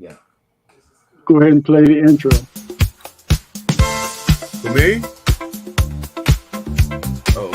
Yeah. Go ahead and play the intro. For me? Oh,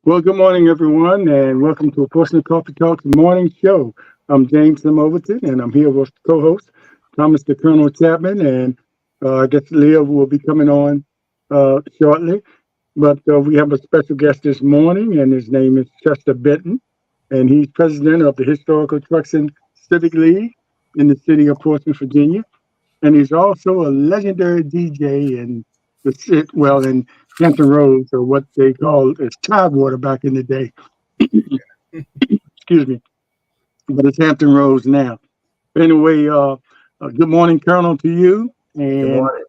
Well, good morning, everyone, and welcome to a portion of Coffee Talks morning show. I'm James Lim Overton, and I'm here with co-host Thomas the Colonel Chapman, and I guess Leah will be coming on shortly. But we have a special guest this morning, and his name is Chester Benton, and he's president of the Historical Truxtun Civic League in the city of Portsmouth, Virginia. And he's also a legendary DJ in in Hampton Roads, or what they call as Tidewater back in the day. Excuse me, but it's Hampton Roads now. Anyway, good morning, Colonel, to you, Good and morning.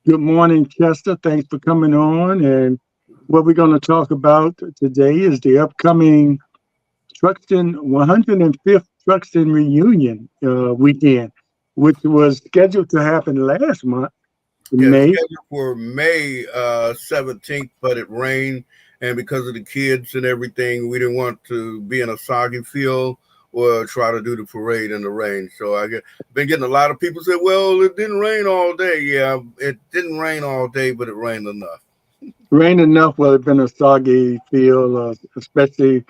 good morning, Chester. Thanks for coming on. And what we're going to talk about today is the upcoming Truxtun 105th Truxtun reunion weekend, which was scheduled to happen last month in yeah, it's May. scheduled for May 17th, but it rained. And because of the kids and everything, we didn't want to be in a soggy field or try to do the parade in the rain. So been getting a lot of people say, well, it didn't rain all day. Yeah, it didn't rain all day, but it rained enough. Rain enough will have been a soggy field, especially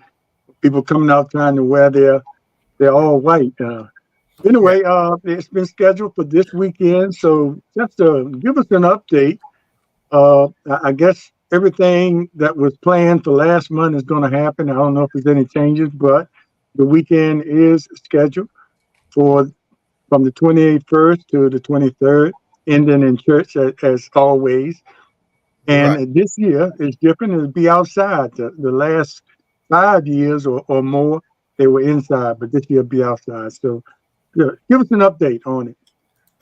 people coming out trying to wear their all white. Yeah. Anyway, it's been scheduled for this weekend, so just to give us an update, I guess everything that was planned for last month is going to happen. I don't know if there's any changes, but the weekend is scheduled for from the 28th to the 23rd, ending in church as always. Right. And this year is different. It'll be outside. The last 5 years or more, they were inside, but this year will be outside. So yeah, give us an update on it.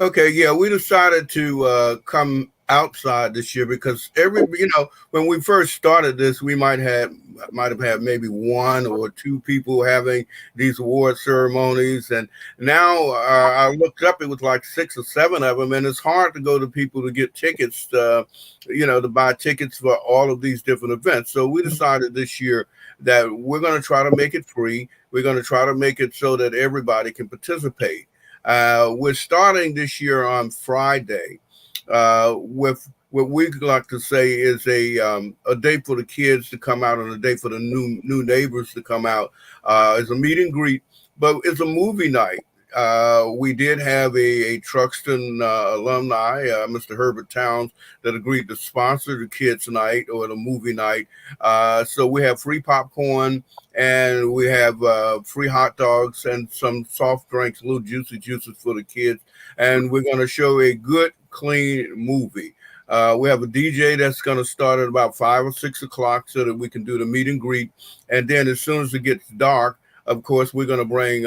Okay, yeah, we decided to come outside this year because when we first started this, we might have had maybe one or two people having these award ceremonies, and now I looked up, it was like 6 or 7 of them, and it's hard to go to people to get tickets, to buy tickets for all of these different events. So we decided this year that we're going to try to make it free. We're going to try to make it so that everybody can participate. We're starting this year on Friday with what we like to say is a day for the kids to come out and a day for the new neighbors to come out. It's a meet and greet, but it's a movie night. We did have a Truxtun alumni, Mr. Herbert Towns, that agreed to sponsor the kids' night or the movie night. So we have free popcorn and we have free hot dogs and some soft drinks, little juicy juices for the kids. And we're going to show a good, clean movie. We have a DJ that's going to start at about 5 or 6 o'clock so that we can do the meet and greet. And then as soon as it gets dark, of course, we're going to bring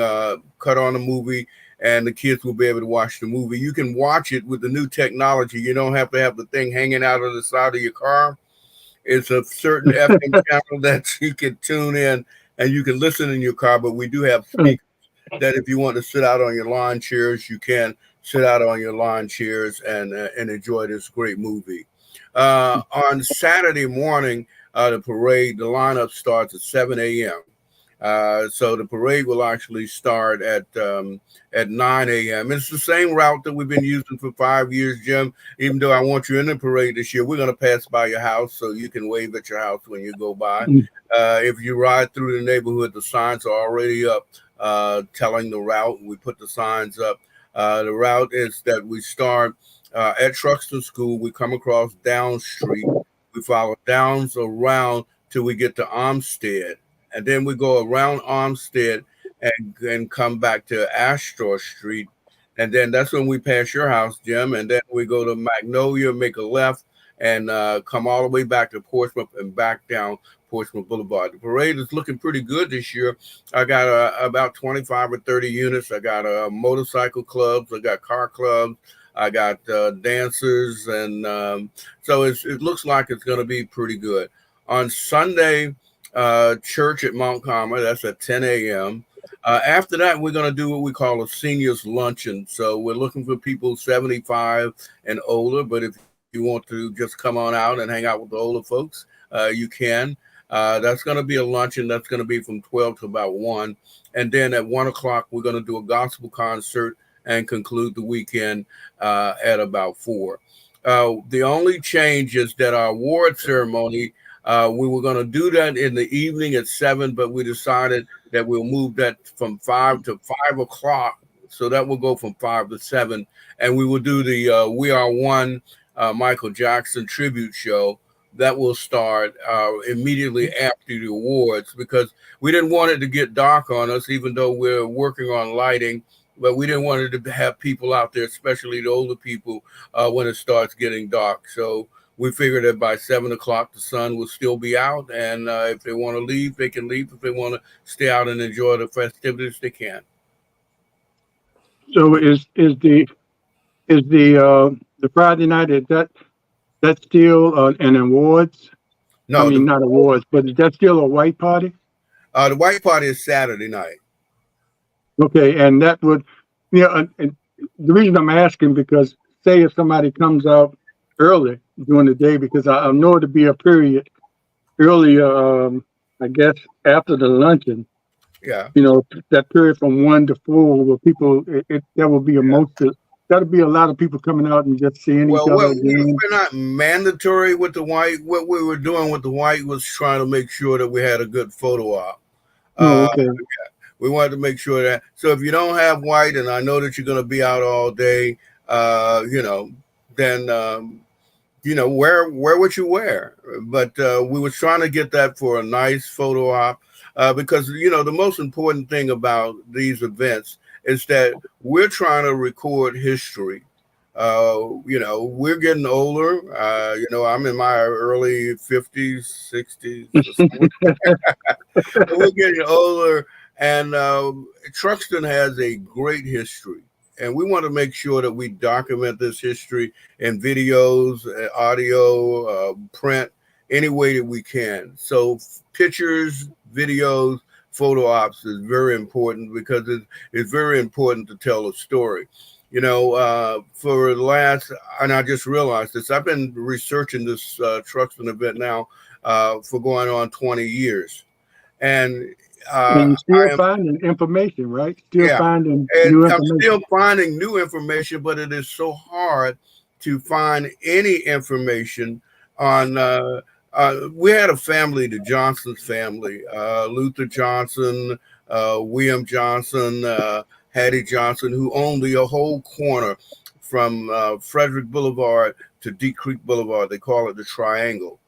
cut on the movie and the kids will be able to watch the movie. You can watch it with the new technology. You don't have to have the thing hanging out of the side of your car. It's a certain FM channel that you can tune in and you can listen in your car, but we do have speakers that if you want to sit out on your lawn chairs, you can sit out on your lawn chairs and enjoy this great movie. On Saturday morning, the parade, the lineup starts at 7 a.m. So the parade will actually start at 9 a.m. It's the same route that we've been using for 5 years, Jim. Even though I want you in the parade this year, we're going to pass by your house so you can wave at your house when you go by. If you ride through the neighborhood, the signs are already up telling the route. We put the signs up. The route is that we start at Truxtun School. We come across Down Street. We follow Downs around till we get to Armstead. And then we go around Armstead and come back to Astor Street. And then that's when we pass your house, Jim. And then we go to Magnolia, make a left, and come all the way back to Portsmouth and back down Portsmouth Boulevard. The parade is looking pretty good this year. I got about 25 or 30 units. I got motorcycle clubs. I got car clubs. I got dancers, and so it looks like it's going to be pretty good. On Sunday, church at Mount Carmel. That's at 10 a.m. After that, we're going to do what we call a seniors luncheon. So we're looking for people 75 and older. But if you want to just come on out and hang out with the older folks, you can. That's going to be a luncheon. That's going to be from 12 to about 1. And then at 1 o'clock, we're going to do a gospel concert and conclude the weekend at about 4. The only change is that our award ceremony, we were going to do that in the evening at 7, but we decided that we'll move that from 5 to 5 o'clock. So that will go from 5 to 7. And we will do the We Are One Michael Jackson tribute show. That will start immediately after the awards, because we didn't want it to get dark on us, even though we're working on lighting. But we didn't want it to have people out there, especially the older people, when it starts getting dark. So we figured that by 7 o'clock, the sun will still be out. And if they want to leave, they can leave. If they want to stay out and enjoy the festivities, they can. So is the Friday night, is that's still an awards? No, I mean, not awards, but is that still a white party? The white party is Saturday night. Okay, and that would, and the reason I'm asking, because say if somebody comes out early during the day, because I know it'll be a period earlier, I guess after the luncheon. Yeah. That period from 1 to 4, where people, that will be that'll be a lot of people coming out and just seeing each other. We're not mandatory with the white. What we were doing with the white was trying to make sure that we had a good photo op. Okay. We wanted to make sure that. So if you don't have white, and I know that you're going to be out all day, then wear what you wear. But we were trying to get that for a nice photo op, because the most important thing about these events is that we're trying to record history. We're getting older. I'm in my early 50s, 60s. We're getting older, and Truxtun has a great history. And we want to make sure that we document this history in videos, audio, print, any way that we can. So pictures, videos, photo ops is very important, because it's very important to tell a story. For the last, and I just realized this, I've been researching this Truxtun event now for going on 20 years. And you're still finding information, right? Finding new information. I'm still finding new information, but it is so hard to find any information on. We had a family, the Johnson's family, Luther Johnson, William Johnson, Hattie Johnson, who owned the whole corner from Frederick Boulevard to Deep Creek Boulevard. They call it the Triangle.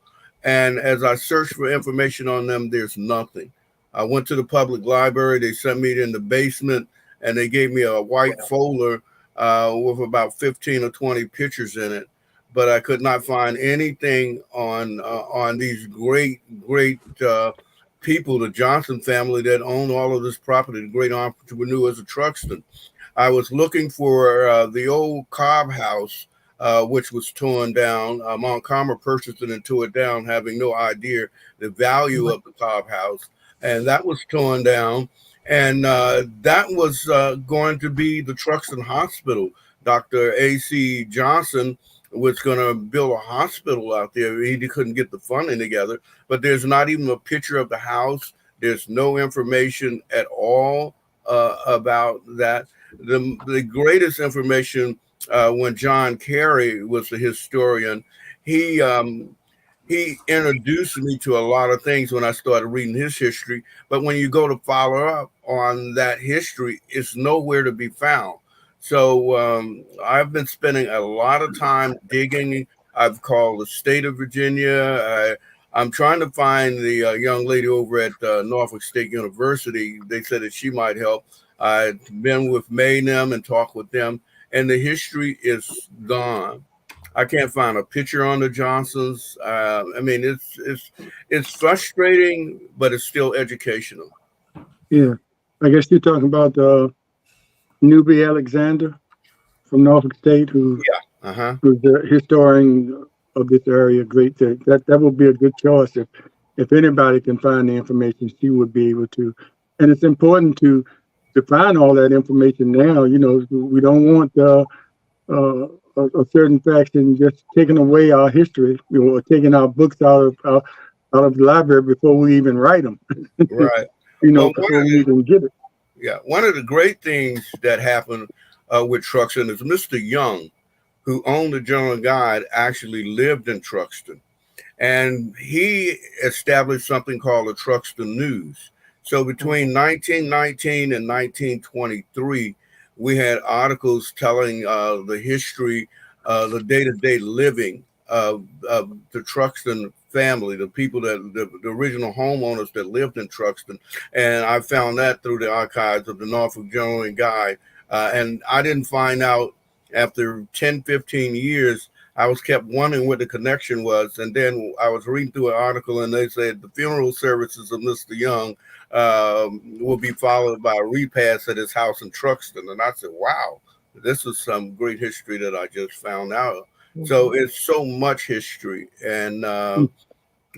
And as I searched for information on them, there's nothing. I went to the public library. They sent me in the basement, and they gave me a white folder with about 15 or 20 pictures in it. But I could not find anything on these great people, the Johnson family, that own all of this property, the great entrepreneurs of Truxtun. I was looking for the old Cobb house, which was torn down. Mount Carmel purchased it and tore it down, having no idea the value of the Cobb house. And that was torn down. And that was going to be the Truxtun Hospital. Dr. A.C. Johnson was going to build a hospital out there. He couldn't get the funding together, but there's not even a picture of the house. There's no information at all about that. The greatest information, when John Carey was the historian, he introduced me to a lot of things when I started reading his history. But when you go to follow up on that history, it's nowhere to be found. So I've been spending a lot of time digging. I've called the state of Virginia. I'm trying to find the young lady over at Norfolk State University. They said that she might help. I've been with May and them and talked with them, and the history is gone. I can't find a picture on the Johnsons. I mean, it's frustrating, but it's still educational. Yeah. I guess you're talking about Newbie Alexander from Norfolk State, Yeah. Uh-huh. who's the historian of this area. Great. That would be a good choice if anybody can find the information, she would be able to. And it's important to find all that information now. You know, we don't want a certain faction just taking away our history, you know, or taking our books out of the library before we even write them. Right. You know, Well, before we even get it. one of the great things that happened with Truxtun is Mr. Young, who owned the Journal and Guide, actually lived in Truxtun. And he established something called the Truxtun News. So between 1919 and 1923, we had articles telling the history, the day-to-day living of the Truxtun family, the people the original homeowners that lived in Truxtun. And I found that through the archives of the Norfolk Journal and Guide. And I didn't find out after 10, 15 years. I was kept wondering what the connection was. And then I was reading through an article and they said the funeral services of Mr. Young will be followed by a repast at his house in Truxtun. And I said, wow, this is some great history that I just found out. So it's so much history. And,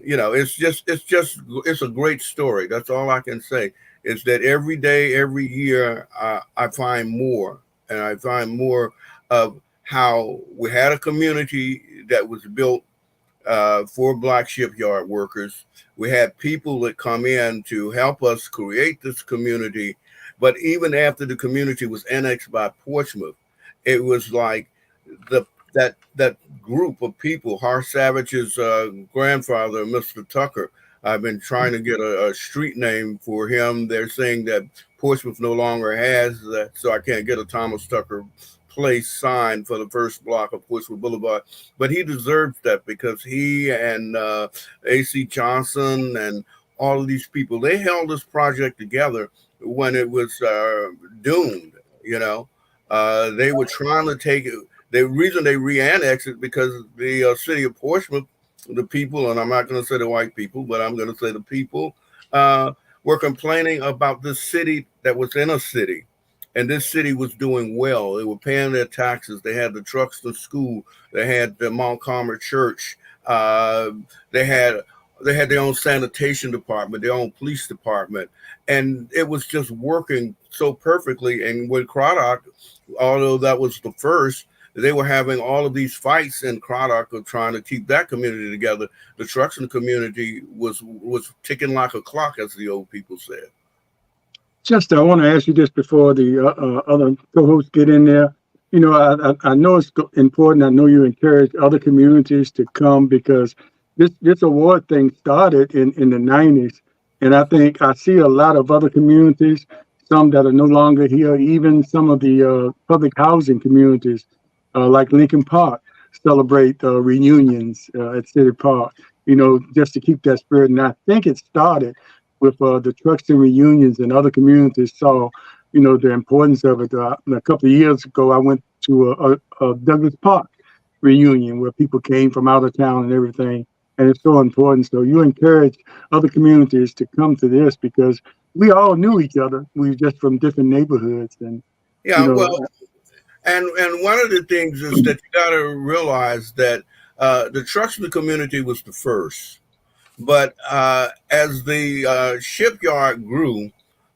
you know, it's a great story. That's all I can say is that every day, every year, I find more and I find more of how we had a community that was built for Black shipyard workers. We had people that come in to help us create this community. But even after the community was annexed by Portsmouth, it was like the that group of people, Har Savage's grandfather, Mr. Tucker. I've been trying to get a street name for him. They're saying that Portsmouth no longer has that, so I can't get a Thomas Tucker place sign for the first block of Portsmouth Boulevard. But he deserves that because he and A.C. Johnson and all of these people, they held this project together when it was doomed, you know. They were trying to take it. The reason they re-annexed it because the city of Portsmouth, the people, and I'm not going to say the white people, but I'm going to say the people, were complaining about this city that was in a city. And this city was doing well. They were paying their taxes. They had the Truxtun School. They had the Mount Carmel Church. They had their own sanitation department, their own police department, and it was just working so perfectly. And with Craddock, although that was the first, they were having all of these fights in Craddock of trying to keep that community together. The Truxtun community was ticking like a clock, as the old people said. Just, I want to ask you this before the other co-hosts get in there. You know, I know it's important. I know you encourage other communities to come because this award thing started in the 90s. And I think I see a lot of other communities, some that are no longer here, even some of the public housing communities, like Lincoln Park, celebrate reunions at City Park, you know, just to keep that spirit. And I think it started with the Truxtun reunions and other communities saw, you know, the importance of it. A couple of years ago, I went to a Douglas Park reunion where people came from out of town and everything. And it's so important. So you encourage other communities to come to this because we all knew each other. We were just from different neighborhoods. And, you Yeah, know, well, and one of the things is that you got to realize that the Truxtun community was the first. But as the shipyard grew,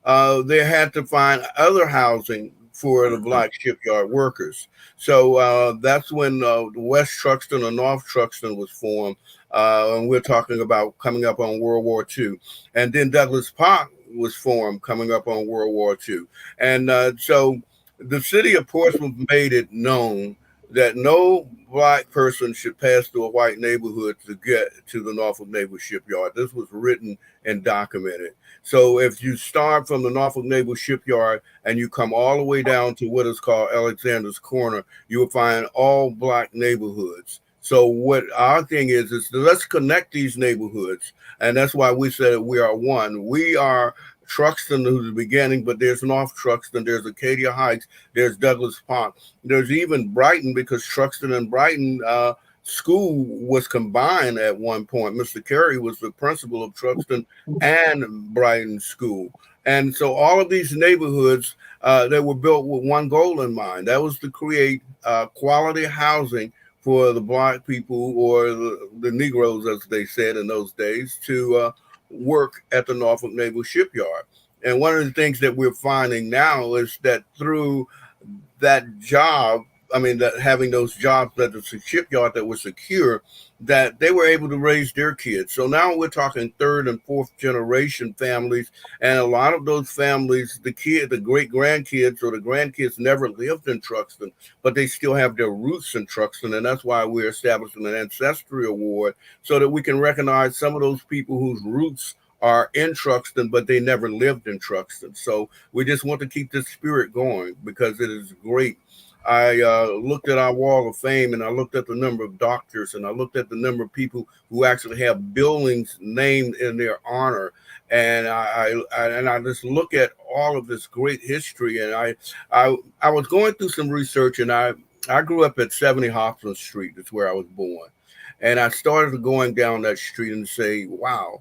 they had to find other housing for the Black shipyard workers. So that's when West Truxtun or North Truxtun was formed. And we're talking about coming up on World War II. And then Douglas Park was formed coming up on World War II. And so the city of Portsmouth made it known that no Black person should pass through a white neighborhood to get to the Norfolk Naval Shipyard. This was written and documented. So if you start from the Norfolk Naval Shipyard and you come all the way down to what is called Alexander's Corner, you will find all Black neighborhoods. So what our thing is let's connect these neighborhoods. And that's why we said we are one. We are Truxtun, who's the beginning, but there's North Truxtun, there's Acadia Heights, there's Douglas Park, there's even Brighton, because Truxtun and Brighton school was combined at one point. Mr. Carey was the principal of Truxtun and Brighton School. And so all of these neighborhoods, they were built with one goal in mind. That was to create quality housing for the Black people, or the Negroes, as they said in those days, to work at the Norfolk Naval Shipyard. And one of the things that we're finding now is that through that job, I mean, that having those jobs at the shipyard that were secure, that they were able to raise their kids. So now we're talking third and fourth generation families, and a lot of those families, the great grandkids or the grandkids never lived in Truxtun, but they still have their roots in Truxtun, and that's why we're establishing an ancestry award so that we can recognize some of those people whose roots are in Truxtun, but they never lived in Truxtun. So we just want to keep this spirit going because it is great. I looked at our wall of fame, and I looked at the number of doctors, and I looked at the number of people who actually have buildings named in their honor. And I just look at all of this great history. And I was going through some research, and I grew up at 70 Hopkins Street. That's where I was born. And I started going down that street and say, wow,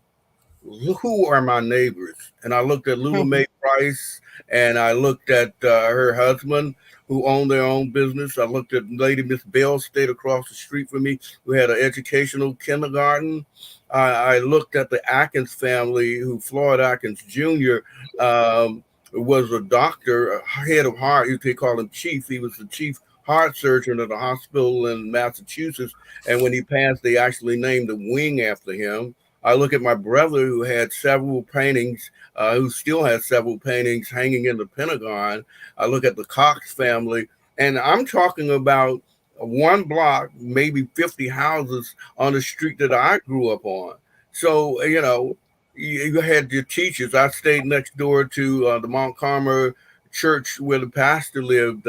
who are my neighbors? And I looked at Lula Mae Price, and I looked at her husband, who owned their own business. I looked at Lady Miss Bell, stayed across the street from me, who had an educational kindergarten. I looked at the Atkins family, who Floyd Atkins Jr. Was a doctor, a head of heart. They call him chief. He was the chief heart surgeon at a hospital in Massachusetts. And when he passed, they actually named the wing after him. I look at my brother, who had several paintings, who still has several paintings hanging in the Pentagon. I look at the Cox family, and I'm talking about one block, maybe 50 houses on the street that I grew up on. So, you had your teachers. I stayed next door to the Mount Carmel church where the pastor lived,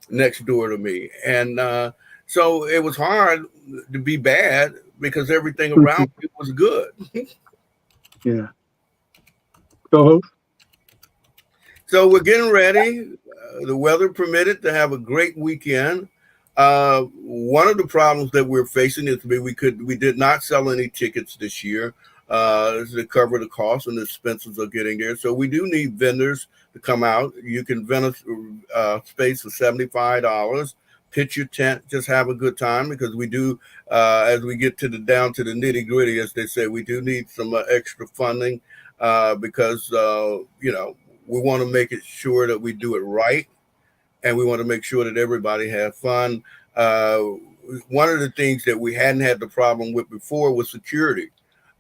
next door to me. And so it was hard to be bad because everything around me was good. Yeah. Co-host? So we're getting ready. The weather permitted to have a great weekend. One of the problems that we're facing is we did not sell any tickets this year to cover the costs, and the expenses are getting there. So we do need vendors to come out. You can rent a space for $75. Pitch your tent, just have a good time, because we do, as we get down to the nitty gritty, as they say, we do need some extra funding because we want to make it sure that we do it right, and we want to make sure that everybody has fun. One of the things that we hadn't had the problem with before was security.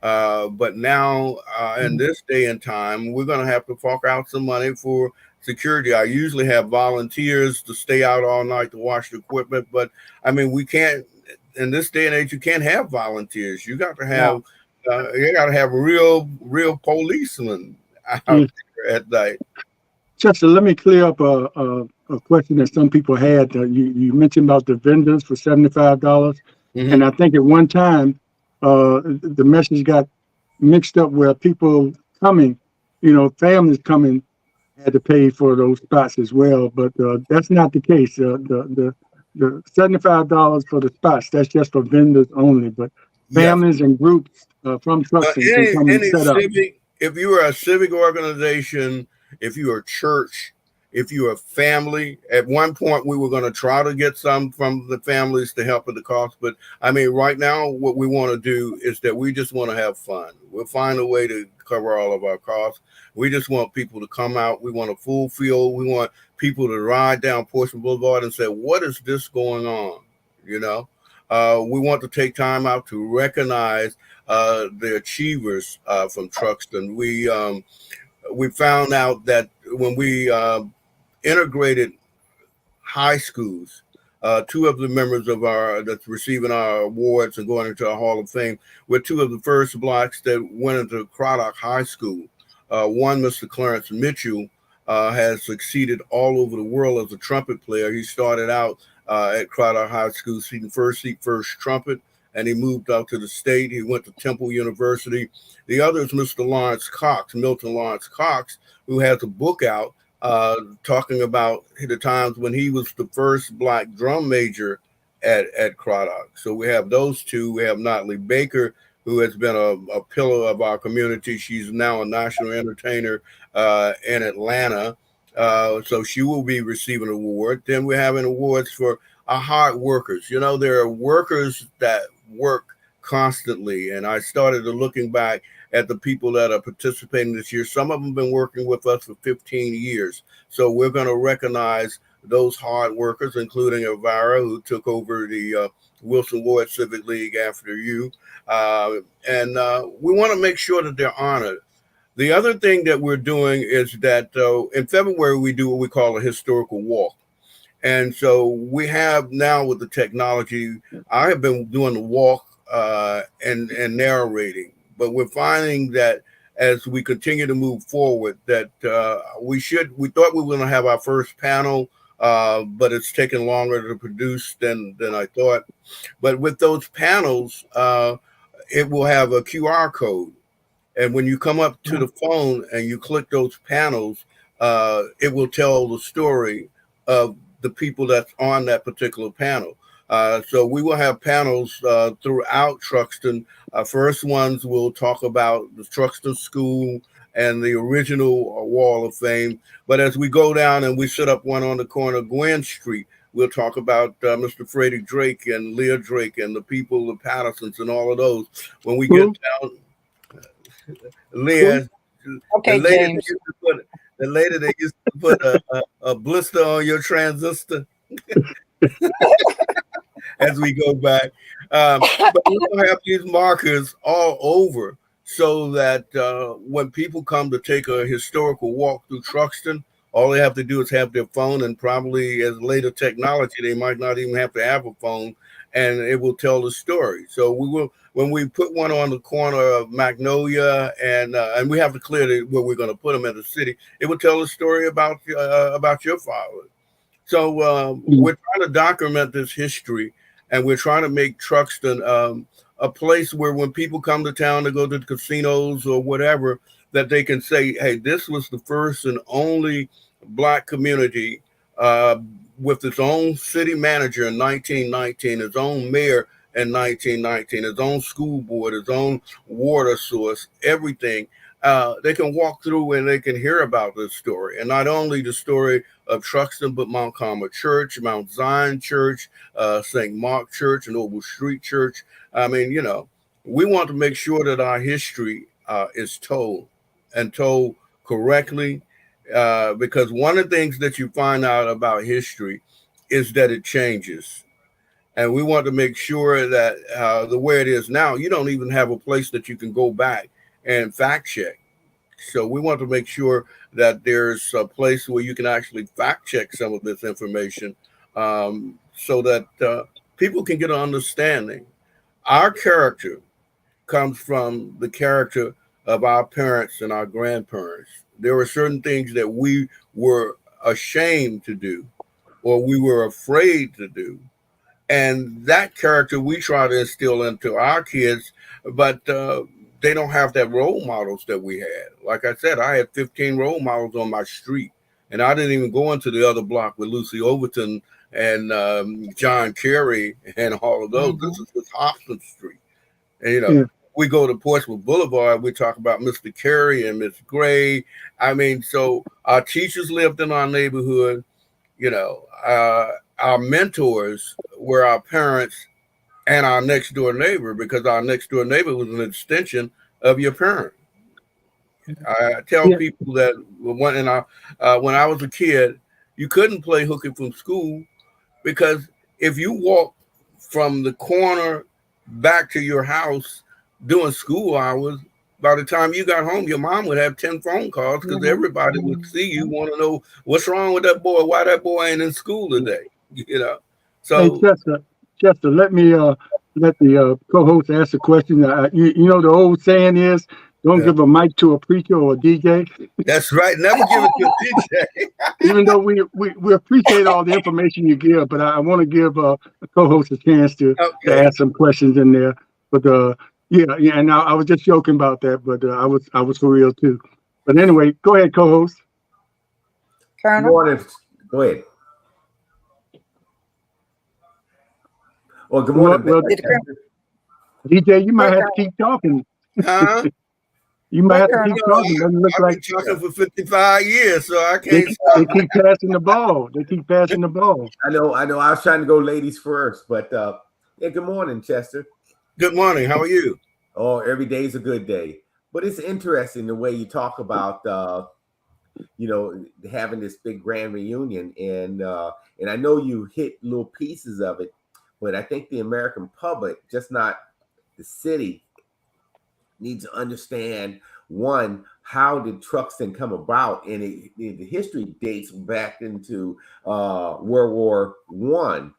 But now, in this day and time, we're going to have to fork out some money for security. I usually have volunteers to stay out all night to wash the equipment, but I mean, we can't, in this day and age, you can't have volunteers. You got to have, real policemen out there at night. Chester, let me clear up a question that some people had. You mentioned about the vendors for $75, and I think at one time the message got mixed up where people coming, families coming, had to pay for those spots as well. But that's not the case. The $75 for the spots, that's just for vendors only. But families and groups from Truxtun can come and set up. If you are a civic organization, if you are a church, if you're a family, at one point we were going to try to get some from the families to help with the cost. But I mean, right now, what we want to do is that we just want to have fun. We'll find a way to cover all of our costs. We just want people to come out. We want a full field. We want people to ride down Portsmouth Boulevard and say, what is this going on? We want to take time out to recognize the achievers from Truxtun. We found out that when we integrated high schools, two of the members of that's receiving our awards and going into our Hall of Fame were two of the first Blacks that went into Craddock High School. One, Mr. Clarence Mitchell, has succeeded all over the world as a trumpet player. He started out at Craddock High School, seating first trumpet, and he moved out to the state. He went to Temple University. The other is Mr. Lawrence Cox, Milton Lawrence Cox, who has a book out talking about the times when he was the first Black drum major at Craddock. So we have those two. We have Notley Baker, who has been a pillar of our community. She's now a national entertainer in Atlanta. So she will be receiving an award. Then we're having awards for our hard workers. You know, there are workers that work constantly. And I started looking back at the people that are participating this year. Some of them have been working with us for 15 years. So we're going to recognize those hard workers, including Elvira, who took over the Wilson Ward Civic League after you. And we want to make sure that they're honored. The other thing that we're doing is that in February, we do what we call a historical walk. And so we have now with the technology, I have been doing the walk and narrating, but we're finding that as we continue to move forward, that we thought we were going to have our first panel, but it's taken longer to produce than I thought. But with those panels, it will have a QR code. And when you come up to the phone and you click those panels, it will tell the story of the people that's on that particular panel. So we will have panels throughout Truxtun. First ones will talk about the Truxtun School and the original Wall of Fame. But as we go down and we set up one on the corner of Gwen Street, we'll talk about Mr. Freddie Drake and Leah Drake and the people, the Pattersons and all of those. When we get down, Leah, okay, James. The lady that used to put a blister on your transistor. As we go back, but we'll have these markers all over so that when people come to take a historical walk through Truxtun, all they have to do is have their phone, and probably as later technology, they might not even have to have a phone, and it will tell the story. So we will, when we put one on the corner of Magnolia, and we have to clear where we're going to put them in the city, it will tell a story about your father. So we're trying to document this history, and we're trying to make Truxtun a place where when people come to town to go to the casinos or whatever, that they can say, hey, this was the first and only Black community with its own city manager in 1919, its own mayor in 1919, its own school board, its own water source, everything. They can walk through and they can hear about this story. And not only the story of Truxtun, but Mount Carmel Church, Mount Zion Church, St. Mark Church, and Noble Street Church. I mean, you know, we want to make sure that our history is told and told correctly, because one of the things that you find out about history is that it changes. And we want to make sure that the way it is now, you don't even have a place that you can go back and fact check. So we want to make sure that there's a place where you can actually fact check some of this information so that people can get an understanding. Our character comes from the character of our parents and our grandparents. There were certain things that we were ashamed to do or we were afraid to do. And that character we try to instill into our kids, but they don't have that role models that we had. Like I said, I had 15 role models on my street, and I didn't even go into the other block with Lucy Overton and John Kerry and all of those. This is just Hobson Street. And, you know, we go to Portsmouth Boulevard, we talk about Mr. Kerry and Miss Gray. I mean, so our teachers lived in our neighborhood. You know, our mentors were our parents and our next door neighbor, because our next door neighbor was an extension of your parent. I tell people that when I was a kid, you couldn't play hooky from school, because if you walk from the corner back to your house during school hours, by the time you got home, your mom would have 10 phone calls, because everybody would see you, want to know what's wrong with that boy, why that boy ain't in school today, you know. So hey, Chester, let me let the co-host ask a question. You know, the old saying is Don't give a mic to a preacher or a DJ. That's right. Never give it to a DJ. Even though we appreciate all the information you give, but I want to give a co-host a chance to ask some questions in there. But yeah, and I was just joking about that, but I was for real too. But anyway, go ahead, co-host. Colonel. Go ahead. Well, good morning. Well, DJ, you might have to keep talking. Huh? You might have to keep talking. Doesn't look I've been talking for 55 years, so I can't stop. They keep passing the ball. They keep passing the ball. I know. I was trying to go ladies first, but yeah. Good morning, Chester. Good morning. How are you? Oh, every day's a good day. But it's interesting the way you talk about, having this big grand reunion, and I know you hit little pieces of it, but I think the American public, just not the city, needs to understand, one, how did Truxtun come about? And the history dates back into World War I,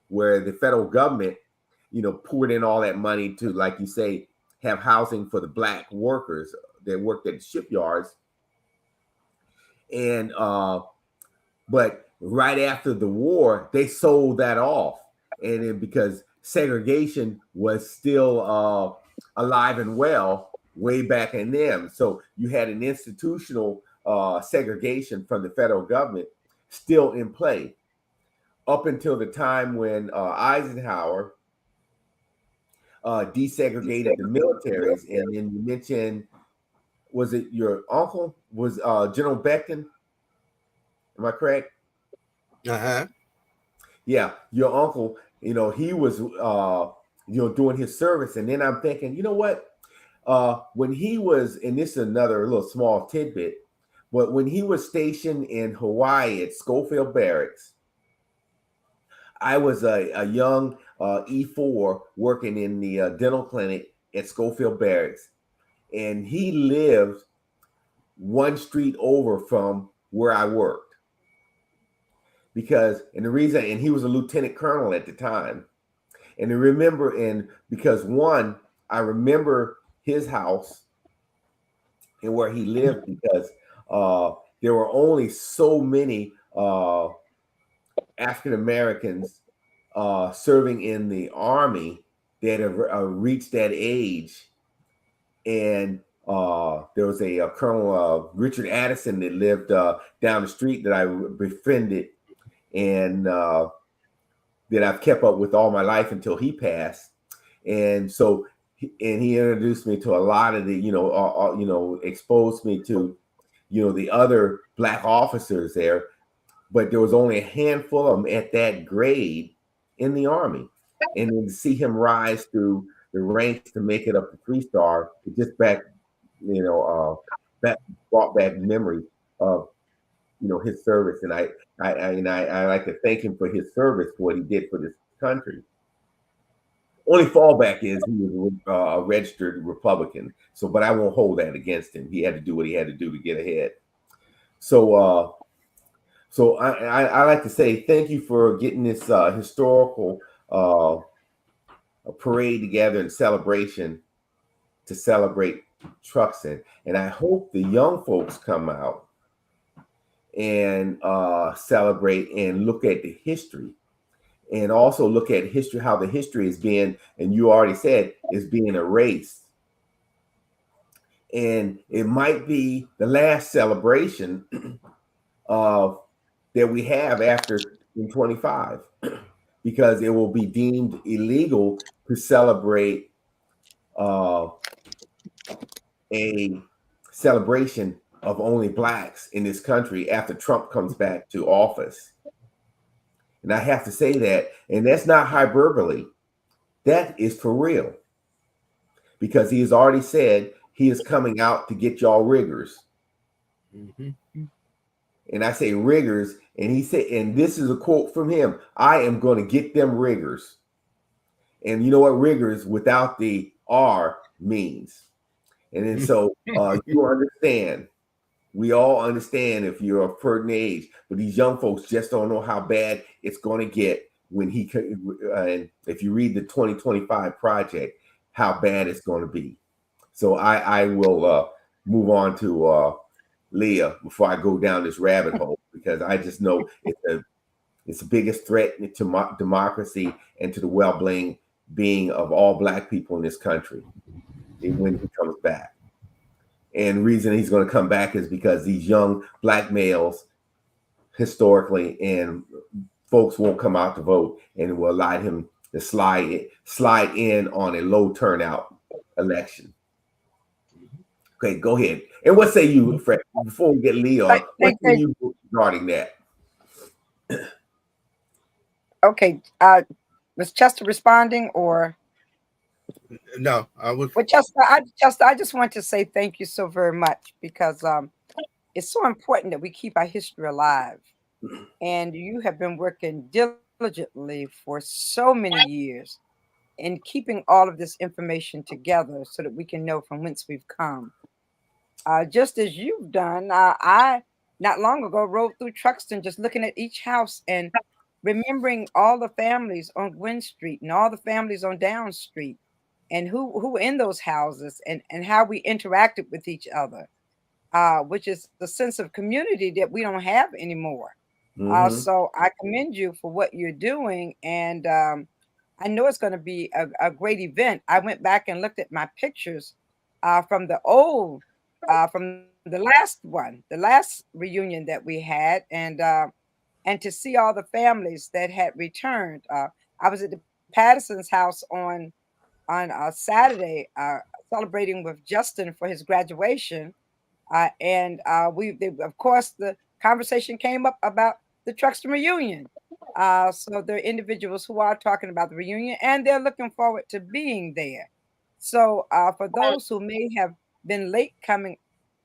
where the federal government, poured in all that money to, like you say, have housing for the Black workers that worked at the shipyards. And but right after the war, they sold that off, and then because segregation was still alive and well way back in them, so you had an institutional segregation from the federal government still in play up until the time when Eisenhower desegregated the militaries. And then you mentioned, was it your uncle was General Benton? Am I correct? Uh-huh. Yeah, your uncle, he was doing his service. And then I'm thinking, you know what? When he was, and this is another little small tidbit, but when he was stationed in Hawaii at Schofield Barracks, I was a young E4 working in the dental clinic at Schofield Barracks, and he lived one street over from where I worked. And he was a lieutenant colonel at the time. And I remember, because I remember his house and where he lived, because there were only so many African Americans serving in the Army that have reached that age. And there was a Colonel Richard Addison that lived down the street that I befriended, and that I've kept up with all my life until he passed. And so, and he introduced me to a lot of the, exposed me to, the other Black officers there. But there was only a handful of them at that grade in the Army. And then to see him rise through the ranks to make it up to 3-star, it just brought back memories of, his service. And I like to thank him for his service, for what he did for this country. Only fallback is he was a registered Republican. But I won't hold that against him. He had to do what he had to do to get ahead. So I like to say thank you for getting this historical parade together and celebration to celebrate Truxtun. And I hope the young folks come out and celebrate and look at the history, and also look at history, how the history is being, and you already said, is being erased. And it might be the last celebration that we have after 25, because it will be deemed illegal to celebrate a celebration of only Blacks in this country after Trump comes back to office. And I have to say that, and that's not hyperbole, that is for real, because he has already said he is coming out to get y'all riggers. Mm-hmm. And I say riggers, and he said, and this is a quote from him, I am going to get them riggers. And you know what riggers without the R means. And then so you understand, we all understand if you're a certain age, but these young folks just don't know how bad it's going to get when he and if you read the 2025 project, how bad it's going to be. So I will move on to Leah before I go down this rabbit hole, because I just know it's the biggest threat to democracy and to the well-being of all Black people in this country when he comes back. And the reason he's going to come back is because these young Black males, historically, and folks won't come out to vote, and it will allow him to slide in on a low turnout election. Okay, go ahead. And what say you, Fred? Before we get Leon, what say you regarding that? Okay. Was Chester responding or? No, I was. Well, Chester, I just want to say thank you so very much, because it's so important that we keep our history alive. And you have been working diligently for so many years in keeping all of this information together so that we can know from whence we've come. Just as you've done, I not long ago rode through Truxtun, just looking at each house and remembering all the families on Gwynn Street and all the families on Down Street, and who were in those houses, and how we interacted with each other, which is the sense of community that we don't have anymore. So I commend you for what you're doing, and I know it's going to be a great event. I went back and looked at my pictures from the from the last reunion that we had, and to see all the families that had returned. I was at the Patterson's house on Saturday, celebrating with Justin for his graduation, and of course, the conversation came up about the Truxtun reunion. So there are individuals who are talking about the reunion, and they're looking forward to being there. So for those who may have been late coming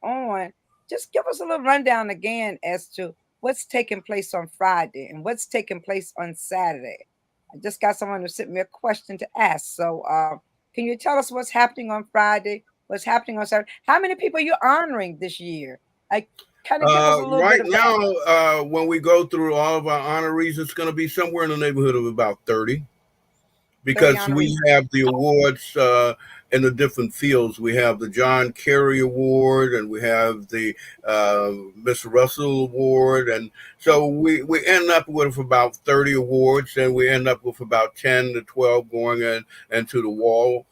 on, just give us a little rundown again as to what's taking place on Friday and what's taking place on Saturday. I just got someone who sent me a question to ask. So can you tell us what's happening on Friday, what's happening on Saturday? How many people are you honoring this year? Kind of give us a little right bit of now, when we go through all of our honorees, it's going to be somewhere in the neighborhood of about 30, because we have the awards in the different fields. We have the John Kerry Award, and we have the Mr. Russell Award, and so we end up with about 30 awards, and we end up with about 10 to 12 going into the wall.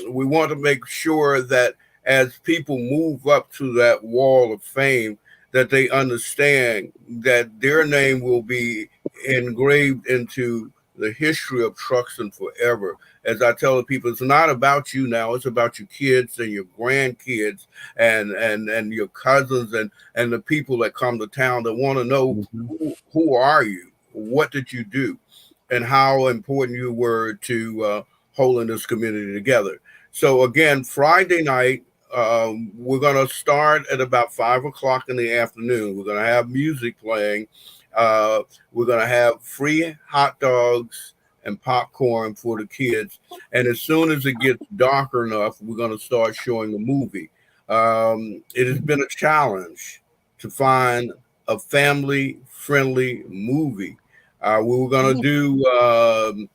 We want to make sure that as people move up to that wall of fame, that they understand that their name will be engraved into the history of Truxtun forever. As I tell the people, it's not about you now, it's about your kids and your grandkids and your cousins and the people that come to town that want to know who are you, what did you do, and how important you were to holding this community together. So again, Friday night, we're going to start at about 5 o'clock in the afternoon. We're going to have music playing. We're going to have free hot dogs and popcorn for the kids. And as soon as it gets darker enough, we're going to start showing the movie. It has been a challenge to find a family-friendly movie. We were going to do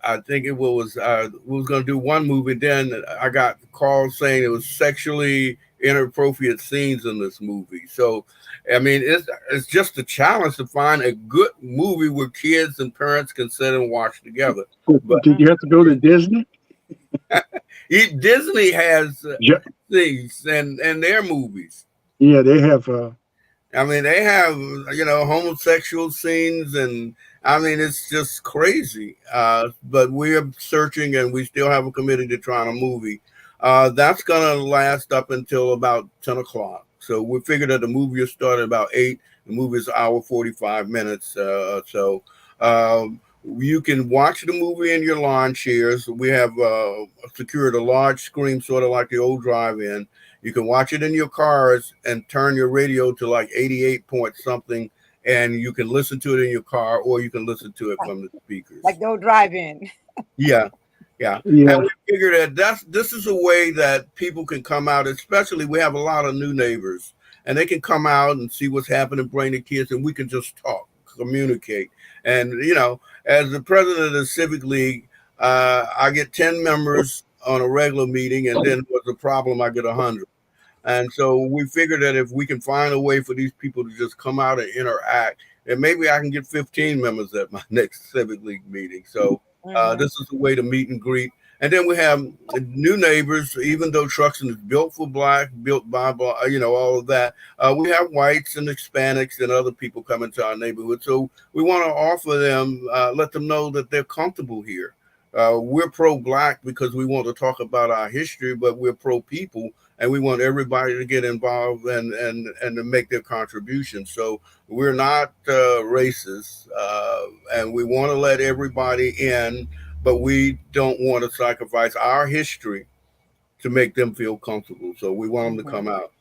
I think we was going to do one movie. Then I got calls saying it was sexually inappropriate scenes in this movie. So, I mean, it's just a challenge to find a good movie where kids and parents can sit and watch together. But did you have to go to Disney? Disney has things and their movies. Yeah, they have. I mean, they have, homosexual scenes, and I mean, it's just crazy. But we're searching, and we still have a committee to try on a movie. That's going to last up until about 10 o'clock. So we figured that the movie will start at about 8. The movie is an hour, 45 minutes. So you can watch the movie in your lawn chairs. We have secured a large screen, sort of like the old drive-in. You can watch it in your cars and turn your radio to like 88 point something, and you can listen to it in your car, or you can listen to it from the speakers. Like they'll drive in. Yeah. And we figured that this is a way that people can come out, especially we have a lot of new neighbors, and they can come out and see what's happening, bring the kids, and we can just talk, communicate. And, as the president of the Civic League, I get 10 members on a regular meeting, and then was a problem, I get 100. And so we figured that if we can find a way for these people to just come out and interact, and maybe I can get 15 members at my next Civic League meeting. So this is a way to meet and greet. And then we have new neighbors, even though Truxtun is built for Black, built by, all of that. We have whites and Hispanics and other people coming to our neighborhood. So we want to offer them, let them know that they're comfortable here. We're pro-Black because we want to talk about our history, but we're pro-people, and we want everybody to get involved and to make their contribution. So we're not racist, and we want to let everybody in, but we don't want to sacrifice our history to make them feel comfortable. So we want them to come out.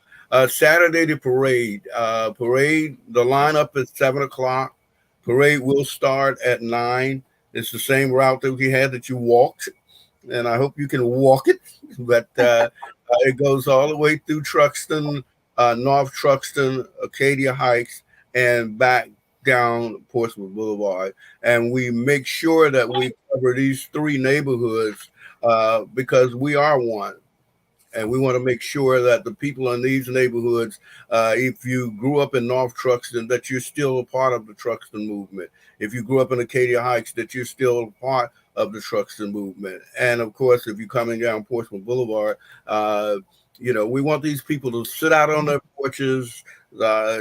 Saturday, the parade. The lineup is 7 o'clock. Parade will start at 9. It's the same route that we had that you walked, and I hope you can walk it. But it goes all the way through Truxtun, North Truxtun, Acadia Heights, and back down Portsmouth Boulevard. And we make sure that we cover these 3 neighborhoods because we are one. And we want to make sure that the people in these neighborhoods, if you grew up in North Truxtun, that you're still a part of the Truxtun movement. If you grew up in Acadia Heights, that you're still a part of the Truxtun movement. And of course, if you're coming down Portsmouth Boulevard, we want these people to sit out on their porches,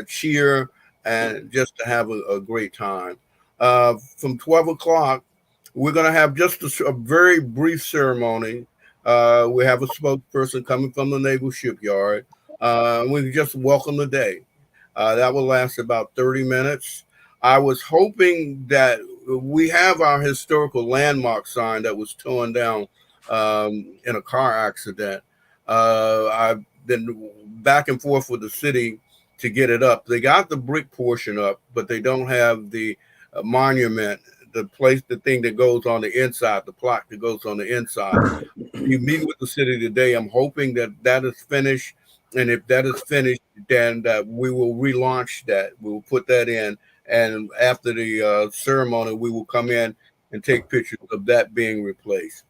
cheer, and just to have a great time. From 12 o'clock, we're going to have just a very brief ceremony. We have a spokesperson coming from the Naval Shipyard. We just welcome the day. That will last about 30 minutes. I was hoping that we have our historical landmark sign that was torn down in a car accident. I've been back and forth with the city to get it up. They got the brick portion up, but they don't have the monument, the thing that goes on the inside, the plaque that goes on the inside. You meet with the city today. I'm hoping that is finished. And if that is finished, then we will relaunch that. We will put that in. And after the ceremony, we will come in and take pictures of that being replaced.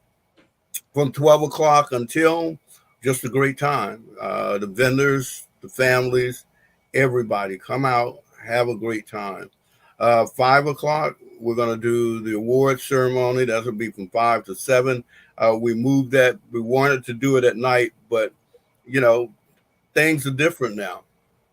From 12 o'clock until just a great time. The vendors, the families, everybody come out, have a great time. 5 o'clock, we're going to do the award ceremony. That will be from 5 to 7. We moved that. We wanted to do it at night, but, things are different now.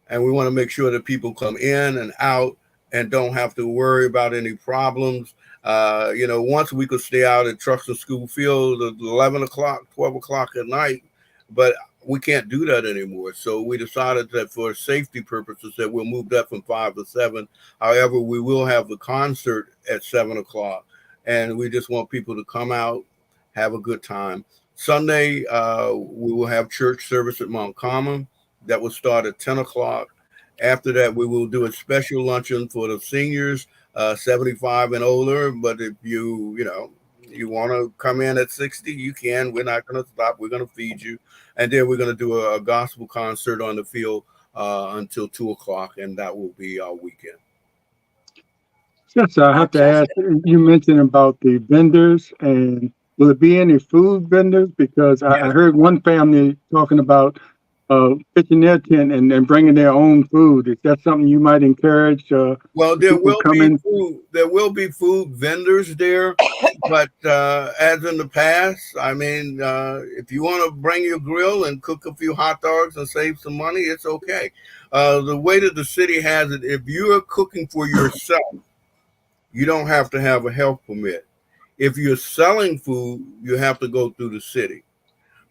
And we want to make sure that people come in and out and don't have to worry about any problems. Once we could stay out at Truxtun School Field at 11 o'clock, 12 o'clock at night, but we can't do that anymore. So we decided that for safety purposes that we'll move that from 5 to 7. However, we will have the concert at 7 o'clock. And we just want people to come out, have a good time. Sunday, we will have church service at Mount Common. That will start at 10 o'clock. After that, we will do a special luncheon for the seniors, 75 and older. But if you want to come in at 60, you can. We're not going to stop. We're going to feed you. And then we're going to do a gospel concert on the field until 2 o'clock, and that will be our weekend. Yes, I have to ask, you mentioned about the vendors, and will it be any food vendors? Because I heard one family talking about pitching their tent and bringing their own food. Is that something you might encourage? Well, there will be food vendors there, but as in the past, if you want to bring your grill and cook a few hot dogs and save some money, it's okay. The way that the city has it, if you are cooking for yourself, you don't have to have a health permit. If you're selling food, you have to go through the city.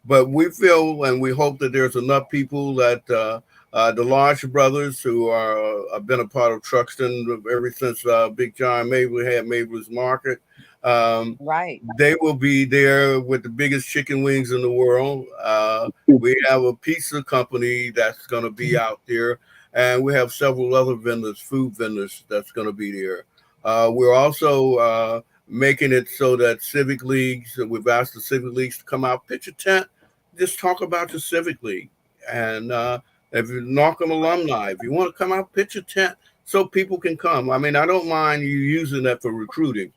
But we feel and we hope that there's enough people that the Lodge brothers who have been a part of Truxtun ever since Big John Mabel had Mabel's Market. Right. They will be there with the biggest chicken wings in the world. We have a pizza company that's going to be out there. And we have several other vendors, food vendors, that's going to be there. We're also making it so that Civic Leagues, we've asked the Civic Leagues to come out, pitch a tent, just talk about your Civic League. And if you're Norcom alumni, if you want to come out, pitch a tent so people can come. I don't mind you using that for recruiting.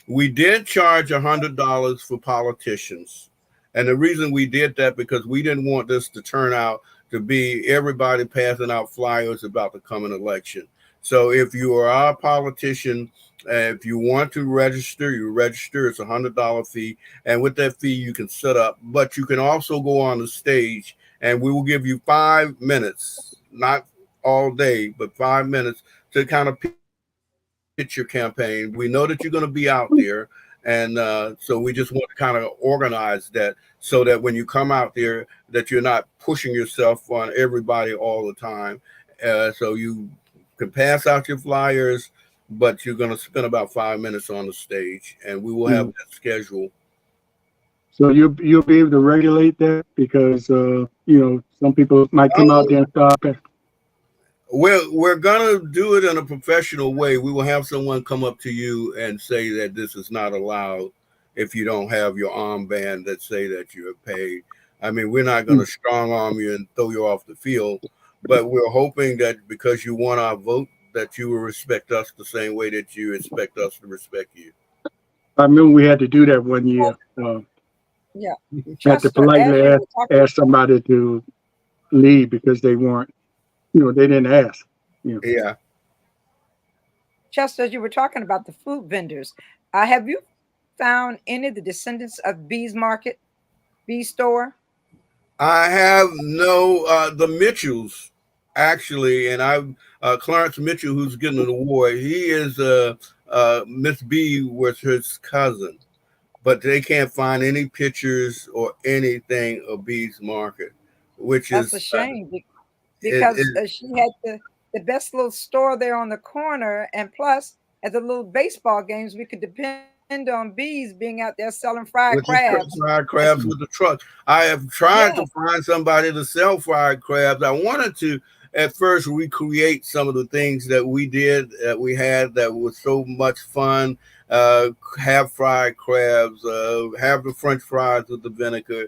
We did charge $100 for politicians. And the reason we did that because we didn't want this to turn out to be everybody passing out flyers about the coming election. So if you are our politician, if you want to register, you register. It's $100 fee, and with that fee, you can set up. But you can also go on the stage, and we will give you 5 minutes, not all day, but 5 minutes to kind of pitch your campaign. We know that you're going to be out there, and so we just want to kind of organize that so that when you come out there, that you're not pushing yourself on everybody all the time. So you can pass out your flyers, but you're going to spend about 5 minutes on the stage, and we will have that schedule. So you'll be able to regulate that because some people might come out there and stop it. We're gonna do it in a professional way. We will have someone come up to you and say that this is not allowed if you don't have your armband that say that you're paid. I mean, we're not going to strong arm you and throw you off the field, but we're hoping that because you want our vote, that you will respect us the same way that you expect us to respect you. I remember we had to do that one year. Yeah, Had to politely ask somebody to leave because they weren't, they didn't ask. Yeah. Chester, as you were talking about the food vendors, have you found any of the descendants of Bee's Market, Bee's Store? I have the Mitchells actually, and Clarence Mitchell, who's getting an award. He is Miss B was his cousin, but they can't find any pictures or anything of Bee's Market, which That's is a shame because she had the best little store there on the corner, and plus at the little baseball games we could depend on Bees being out there selling fried crabs. Fried crabs with the truck. I have tried to find somebody to sell fried crabs. I wanted to at first recreate some of the things that we did, that we had, that was so much fun. Have fried crabs, have the French fries with the vinegar,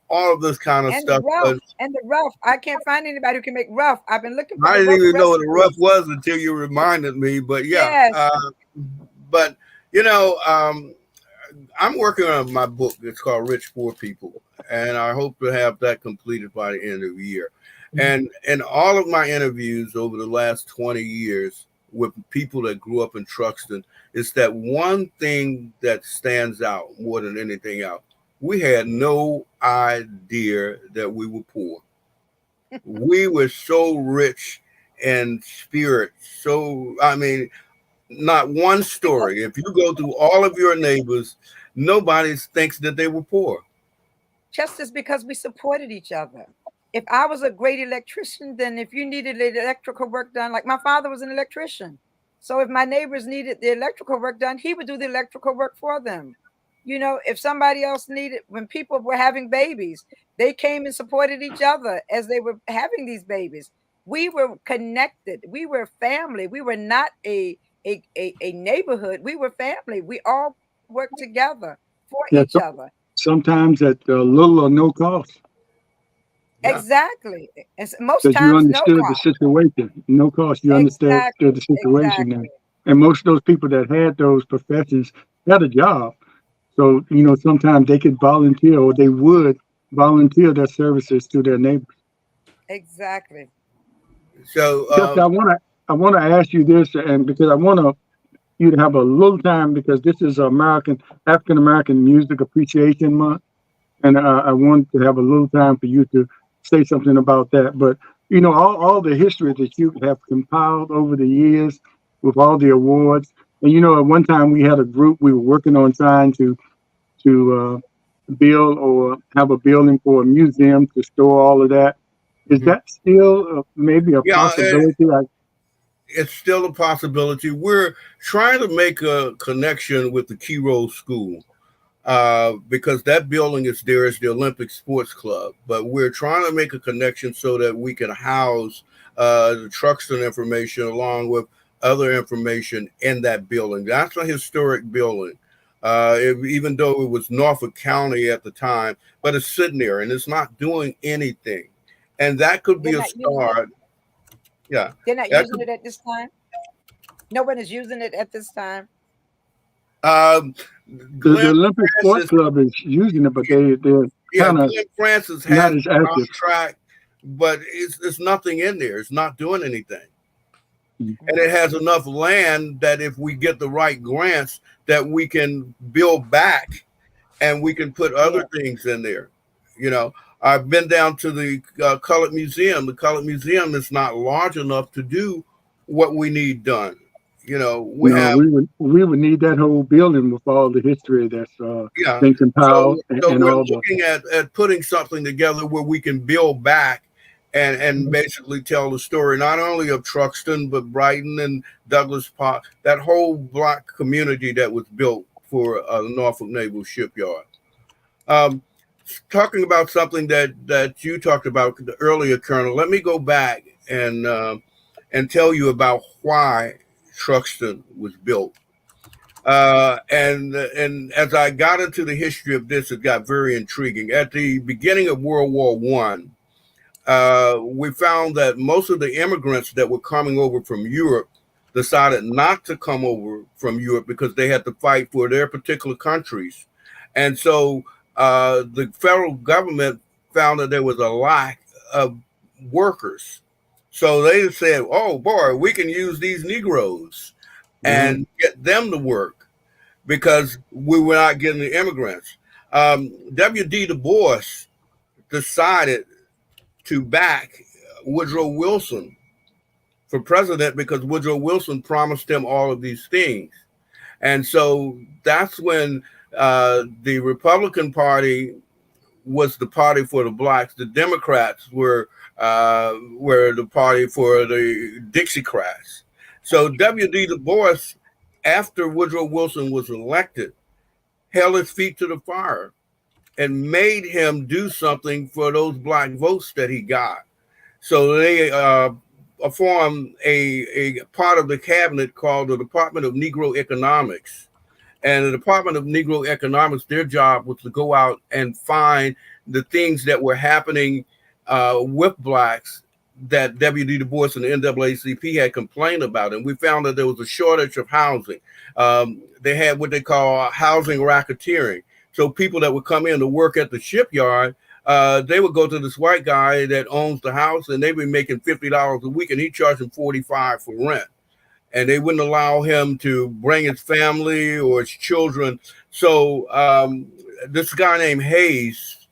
all of this kind of stuff. And the rough. I can't find anybody who can make rough. I've been looking for I didn't even know what a rough was until you reminded me. But yeah, yes. But I'm working on my book. It's called Rich Poor People, and I hope to have that completed by the end of the year. And in all of my interviews over the last 20 years with people that grew up in Truxtun, it's that one thing that stands out more than anything else. We had no idea that we were poor. We were so rich in spirit. So, I mean, not one story. If you go through all of your neighbors, nobody thinks that they were poor. Just as because we supported each other. If I was a great electrician, then if you needed electrical work done, like my father was an electrician. So if my neighbors needed the electrical work done, he would do the electrical work for them. If somebody else needed, when people were having babies, they came and supported each other as they were having these babies. We were connected. We were family. We were not a neighborhood. We were family. We all worked together for each other. Sometimes at little or no cost. Yeah. Exactly. And most times, you understood the situation. No cost. You understood the situation. Exactly. And most of those people that had those professions had a job. So, sometimes they could volunteer, or they would volunteer their services to their neighbors. Exactly. So I want to ask you this, and because I want you to have a little time, because this is African American Music Appreciation Month, and I want to have a little time for you to say something about that. But all the history that you have compiled over the years with all the awards, and at one time we had a group, we were working on trying to build or have a building for a museum to store all of that. Is that still maybe a possibility? It's still a possibility. We're trying to make a connection with the Key Road School. Because that building is there as the Olympic Sports Club, but we're trying to make a connection so that we can house the Truxtun information along with other information in that building. That's a historic building, even though it was Norfolk County at the time, but it's sitting there and it's not doing anything. And that could be a start. Yeah. They're not using it at this time? No one is using it at this time? The Glenn Olympic Sports Francis, Club is using it, but they're yeah, kind of Glenn Francis not has as a active. contract, but it's nothing in there. It's not doing anything. Mm-hmm. And it has enough land that if we get the right grants, that we can build back and we can put other things in there. You know, I've been down to the Colored Museum. The Colored Museum is not large enough to do what we need done. You know, we No, have, we would need that whole building with all the history that's yeah. Benton So Powell so and we're all the. looking at putting something together where we can build back and basically tell the story not only of Truxtun but Brighton and Douglas Park, that whole black community that was built for Norfolk Naval Shipyard. Um, Talking about something that you talked about earlier, Colonel. Let me go back and tell you about why Truxtun was built. And as I got into the history of this, it got very intriguing. At the beginning of World War One, we found that most of the immigrants that were coming over from Europe decided not to come over from Europe because they had to fight for their particular countries. And so the federal government found that there was a lack of workers. So they said, oh boy, we can use these Negroes and get them to work because we were not getting the immigrants. W.D. Du Bois decided to back Woodrow Wilson for president because Woodrow Wilson promised him all of these things. And so that's when the Republican Party was the party for the blacks. The Democrats were the party for the Dixiecrats. So W.D. Du Bois, after Woodrow Wilson was elected, held his feet to the fire and made him do something for those black votes that he got. So they formed a part of the cabinet called the Department of Negro Economics. And the Department of Negro Economics, their job was to go out and find the things that were happening with blacks that W.D. Du Bois and the NAACP had complained about. And we found that there was a shortage of housing. They had what they call housing racketeering. So people that would come in to work at the shipyard, they would go to this white guy that owns the house and they'd be making $50 a week and he charged them $45 for rent. And they wouldn't allow him to bring his family or his children. So this guy named Hayes,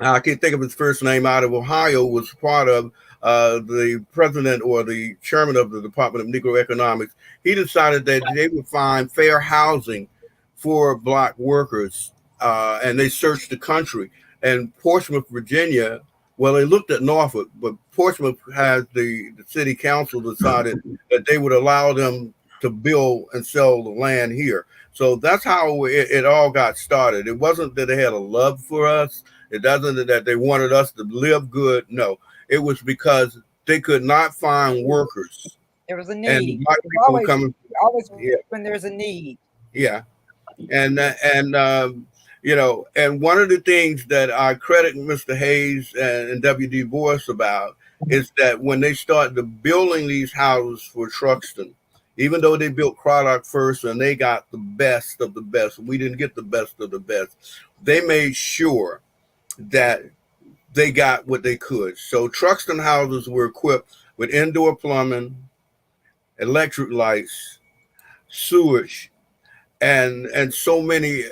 I can't think of his first name, out of Ohio, was part of the president or the chairman of the Department of Negro Economics. He decided that they would find fair housing for black workers, and they searched the country. And Portsmouth, Virginia, well, they looked at Norfolk, but Portsmouth has the city council decided that they would allow them to build and sell the land here. So that's how it all got started. It wasn't that they had a love for us. It doesn't that they wanted us to live good. No, it was because they could not find workers. There was a need. And black people coming. Always when there's a need. Yeah. And you know, and one of the things that I credit Mr. Hayes and W.D. Bois about is that when they started building these houses for Truxtun, even though they built Craddock first and they got the best of the best, we didn't get the best of the best. They made sure that they got what they could. So Truxtun houses were equipped with indoor plumbing, electric lights, sewage, and so many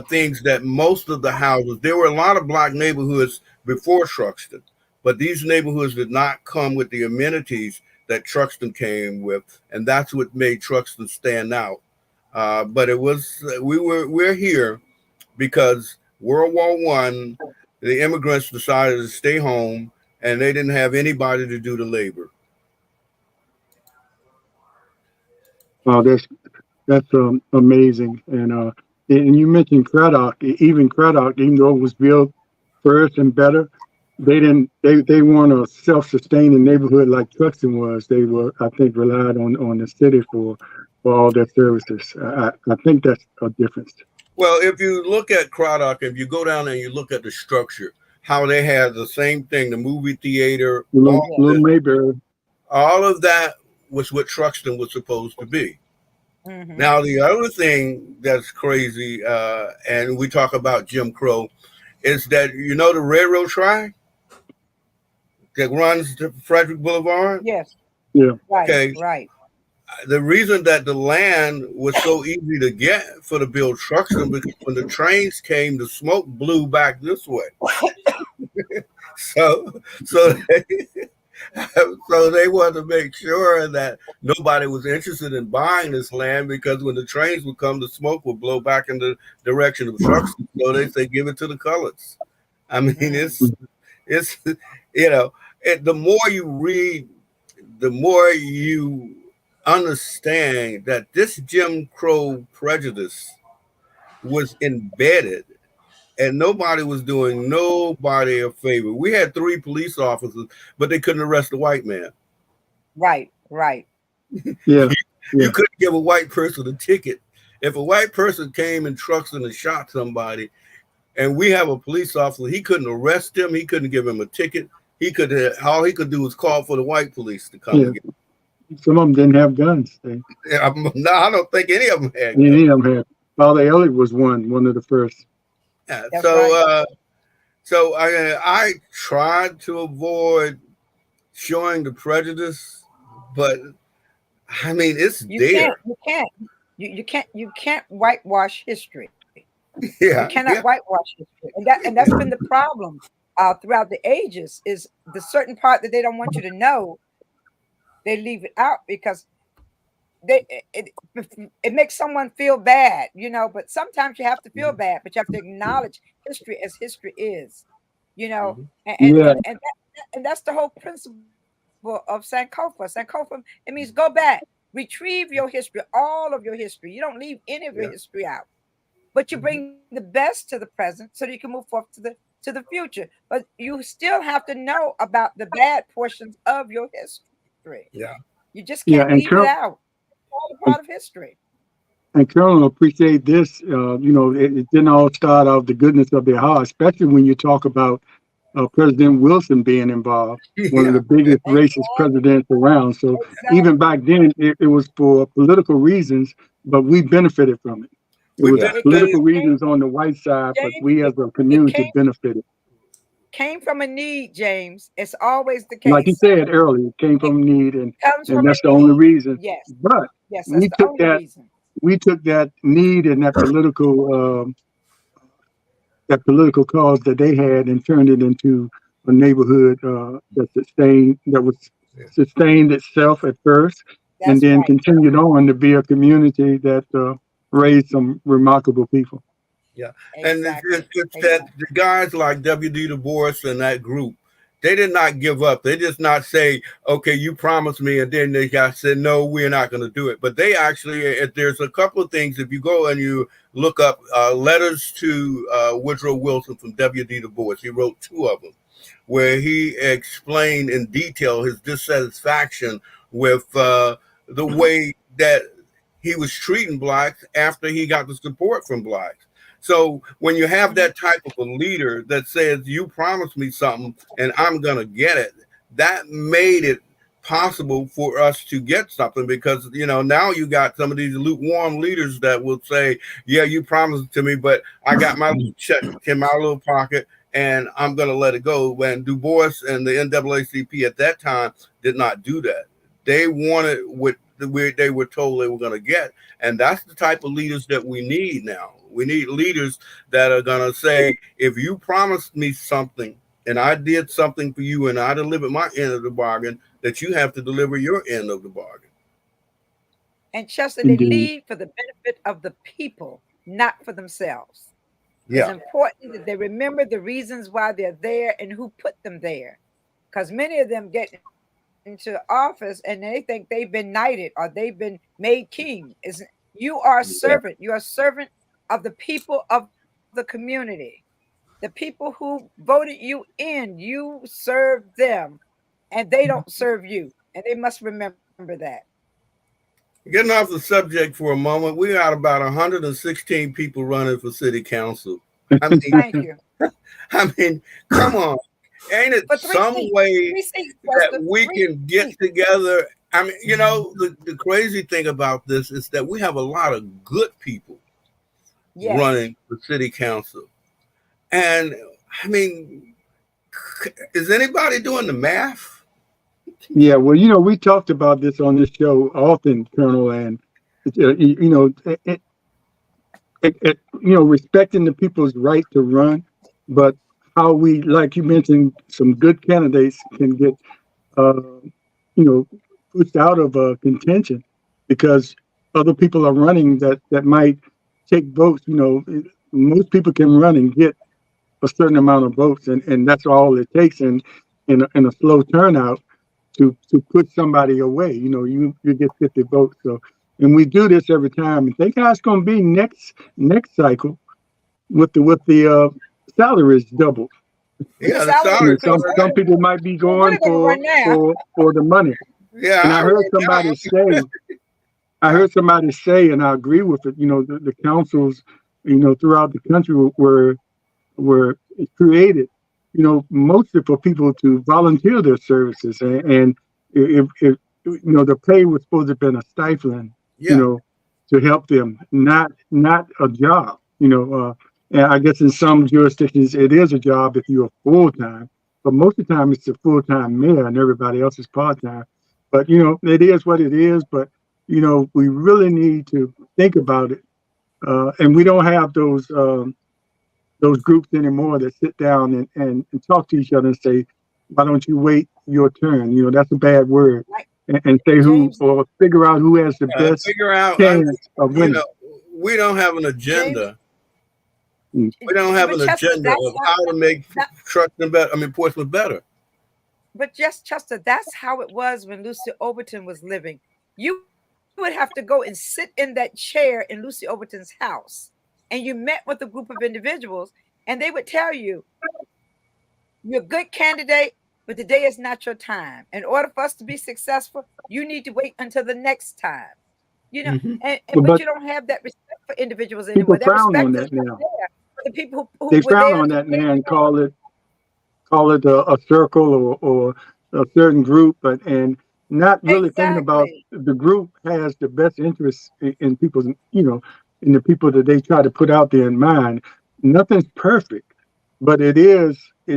things that most of the houses, there were a lot of black neighborhoods before Truxtun, but these neighborhoods did not come with the amenities that Truxtun came with, and that's what made Truxtun stand out. But it was we're here because World War I, the immigrants decided to stay home, and they didn't have anybody to do the labor. Oh, that's amazing. And you mentioned Craddock. Even Craddock, even though it was built first and better, they weren't a self-sustaining neighborhood like Truxtun was. They were, I think, relied on the city for all their services. I think that's a difference. Well, if you look at Craddock, if you go down there and you look at the structure, how they had the same thing, the movie theater, Little Mayberry. all of that was what Truxtun was supposed to be. Mm-hmm. Now, the other thing that's crazy, and we talk about Jim Crow, is that the railroad track that runs to Frederick Boulevard. Yes. Yeah. Right. Okay, Right. the reason that the land was so easy to get for the build Truxtun because when the trains came, the smoke blew back this way. So they, so they wanted to make sure that nobody was interested in buying this land because when the trains would come, the smoke would blow back in the direction of Truxtun. So they say give it to the coloreds. I mean, it's the more you read, the more you understand that this Jim Crow prejudice was embedded and nobody was doing nobody a favor. We had 3 police officers, but they couldn't arrest a white man. Right. Right. Yeah. You couldn't give a white person a ticket. If a white person came in Truxtun and shot somebody, and we have a police officer, he couldn't arrest him. He couldn't give him a ticket. All he could do was call for the white police to come and get him. Some of them didn't have guns. No, I don't think any of them had guns. Any of them had. Father Elliott was one of the first. Yeah, That's so right. so I tried to avoid showing the prejudice, but I mean it's there. You can't whitewash history. Yeah, You cannot whitewash history, and that's been the problem throughout the ages. Is the certain part that they don't want you to know, they leave it out because it makes someone feel bad, But sometimes you have to feel bad, but you have to acknowledge history as history is, Mhm. and that's the whole principle of Sankofa. Sankofa, it means go back, retrieve your history, all of your history. You don't leave any of your history out, but you bring the best to the present so that you can move forward to the future. But you still have to know about the bad portions of your history. Yeah. You just can't and leave it out. It's all a part of history. And Colonel, appreciate this. It didn't all start out of the goodness of their heart, especially when you talk about President Wilson being involved, one of the biggest racist presidents around. So even back then, it was for political reasons, but we benefited from it. It was political reasons on the white side, but we as a community benefited. Came from a need, James. It's always the case. Like you said earlier, it came from need, and that's the need. only reason. Yes. But yes, that's the only reason. We took that need and that political cause that they had and turned it into a neighborhood that was sustained itself at first, and then continued on to be a community that raised some remarkable people. Yeah, exactly. And it's that the guys like W.D. Du Bois and that group, they did not give up. They just not say, okay, you promised me, and then they got said, no, we're not going to do it. But they actually, there's a couple of things. If you go and you look up letters to Woodrow Wilson from W.D. Du Bois, he wrote 2 of them, where he explained in detail his dissatisfaction with the way that he was treating blacks after he got the support from blacks. So when you have that type of a leader that says, you promised me something and I'm going to get it, that made it possible for us to get something because, now you got some of these lukewarm leaders that will say, yeah, you promised it to me, but I got my little check in my little pocket and I'm going to let it go. When Du Bois and the NAACP at that time did not do that. They wanted what they were told they were going to get. And that's the type of leaders that we need now. We need leaders that are going to say, if you promised me something and I did something for you and I delivered my end of the bargain, that you have to deliver your end of the bargain. And Chester, they lead for the benefit of the people, not for themselves. Yeah. It's important that they remember the reasons why they're there and who put them there. Because many of them get into office and they think they've been knighted or they've been made king. You are a servant. You are a servant of the people of the community, the people who voted you in. You serve them and they don't serve you, and they must remember that. Getting off the subject for a moment, we got about 116 people running for city council. I mean, thank you. I mean, come on. Ain't it some way that we can get together I mean, you know, the crazy thing about this is that we have a lot of good people Yes. running the city council. And I mean, is anybody doing the math? Yeah, well, we talked about this on this show often, Colonel, and respecting the people's right to run, but how we, like you mentioned, some good candidates can get, uh, you know, pushed out of contention because other people are running that might take votes. Most people can run and get a certain amount of votes, and that's all it takes in a slow turnout to put somebody away. You get 50 votes. So, and we do this every time. And think how it's going to be next cycle with the salaries double. The Yeah, the salary salary. Some people might be we're going really going to run now. for the money. Yeah, And I read I heard somebody say, and I agree with it. The councils, throughout the country were created, mostly for people to volunteer their services, and if the pay was supposed to have been a stipend, Yeah. to help them, not a job. And I guess in some jurisdictions it is a job if you're full time, but most of the time it's a full time mayor and everybody else is part time. But it is what it is. But we really need to think about it, and we don't have those groups anymore that sit down and talk to each other and say, why don't you wait your turn? That's a bad word. Right. And say who, James, or figure out who has the best Figure out, chance of you winning. know, we don't have an James, agenda. We don't have but an Chester, agenda of how to make that, Truxtun better. I mean, Portsmouth better. but just Chester, that's how it was when Lucy Overton was living. You would have to go and sit in that chair in Lucy Overton's house, and you met with a group of individuals, and they would tell you, you're a good candidate, but today is not your time. In order for us to be successful, you need to wait until the next time. Mm-hmm. But But you don't have that respect for individuals people anymore. That frown on respect is that not now. there for the people who They were frown there on to that create now and the call it a circle or a certain group, and not really thinking about exactly. the group has the best interests in people's, in the people that they try to put out there in mind. Nothing's perfect, but it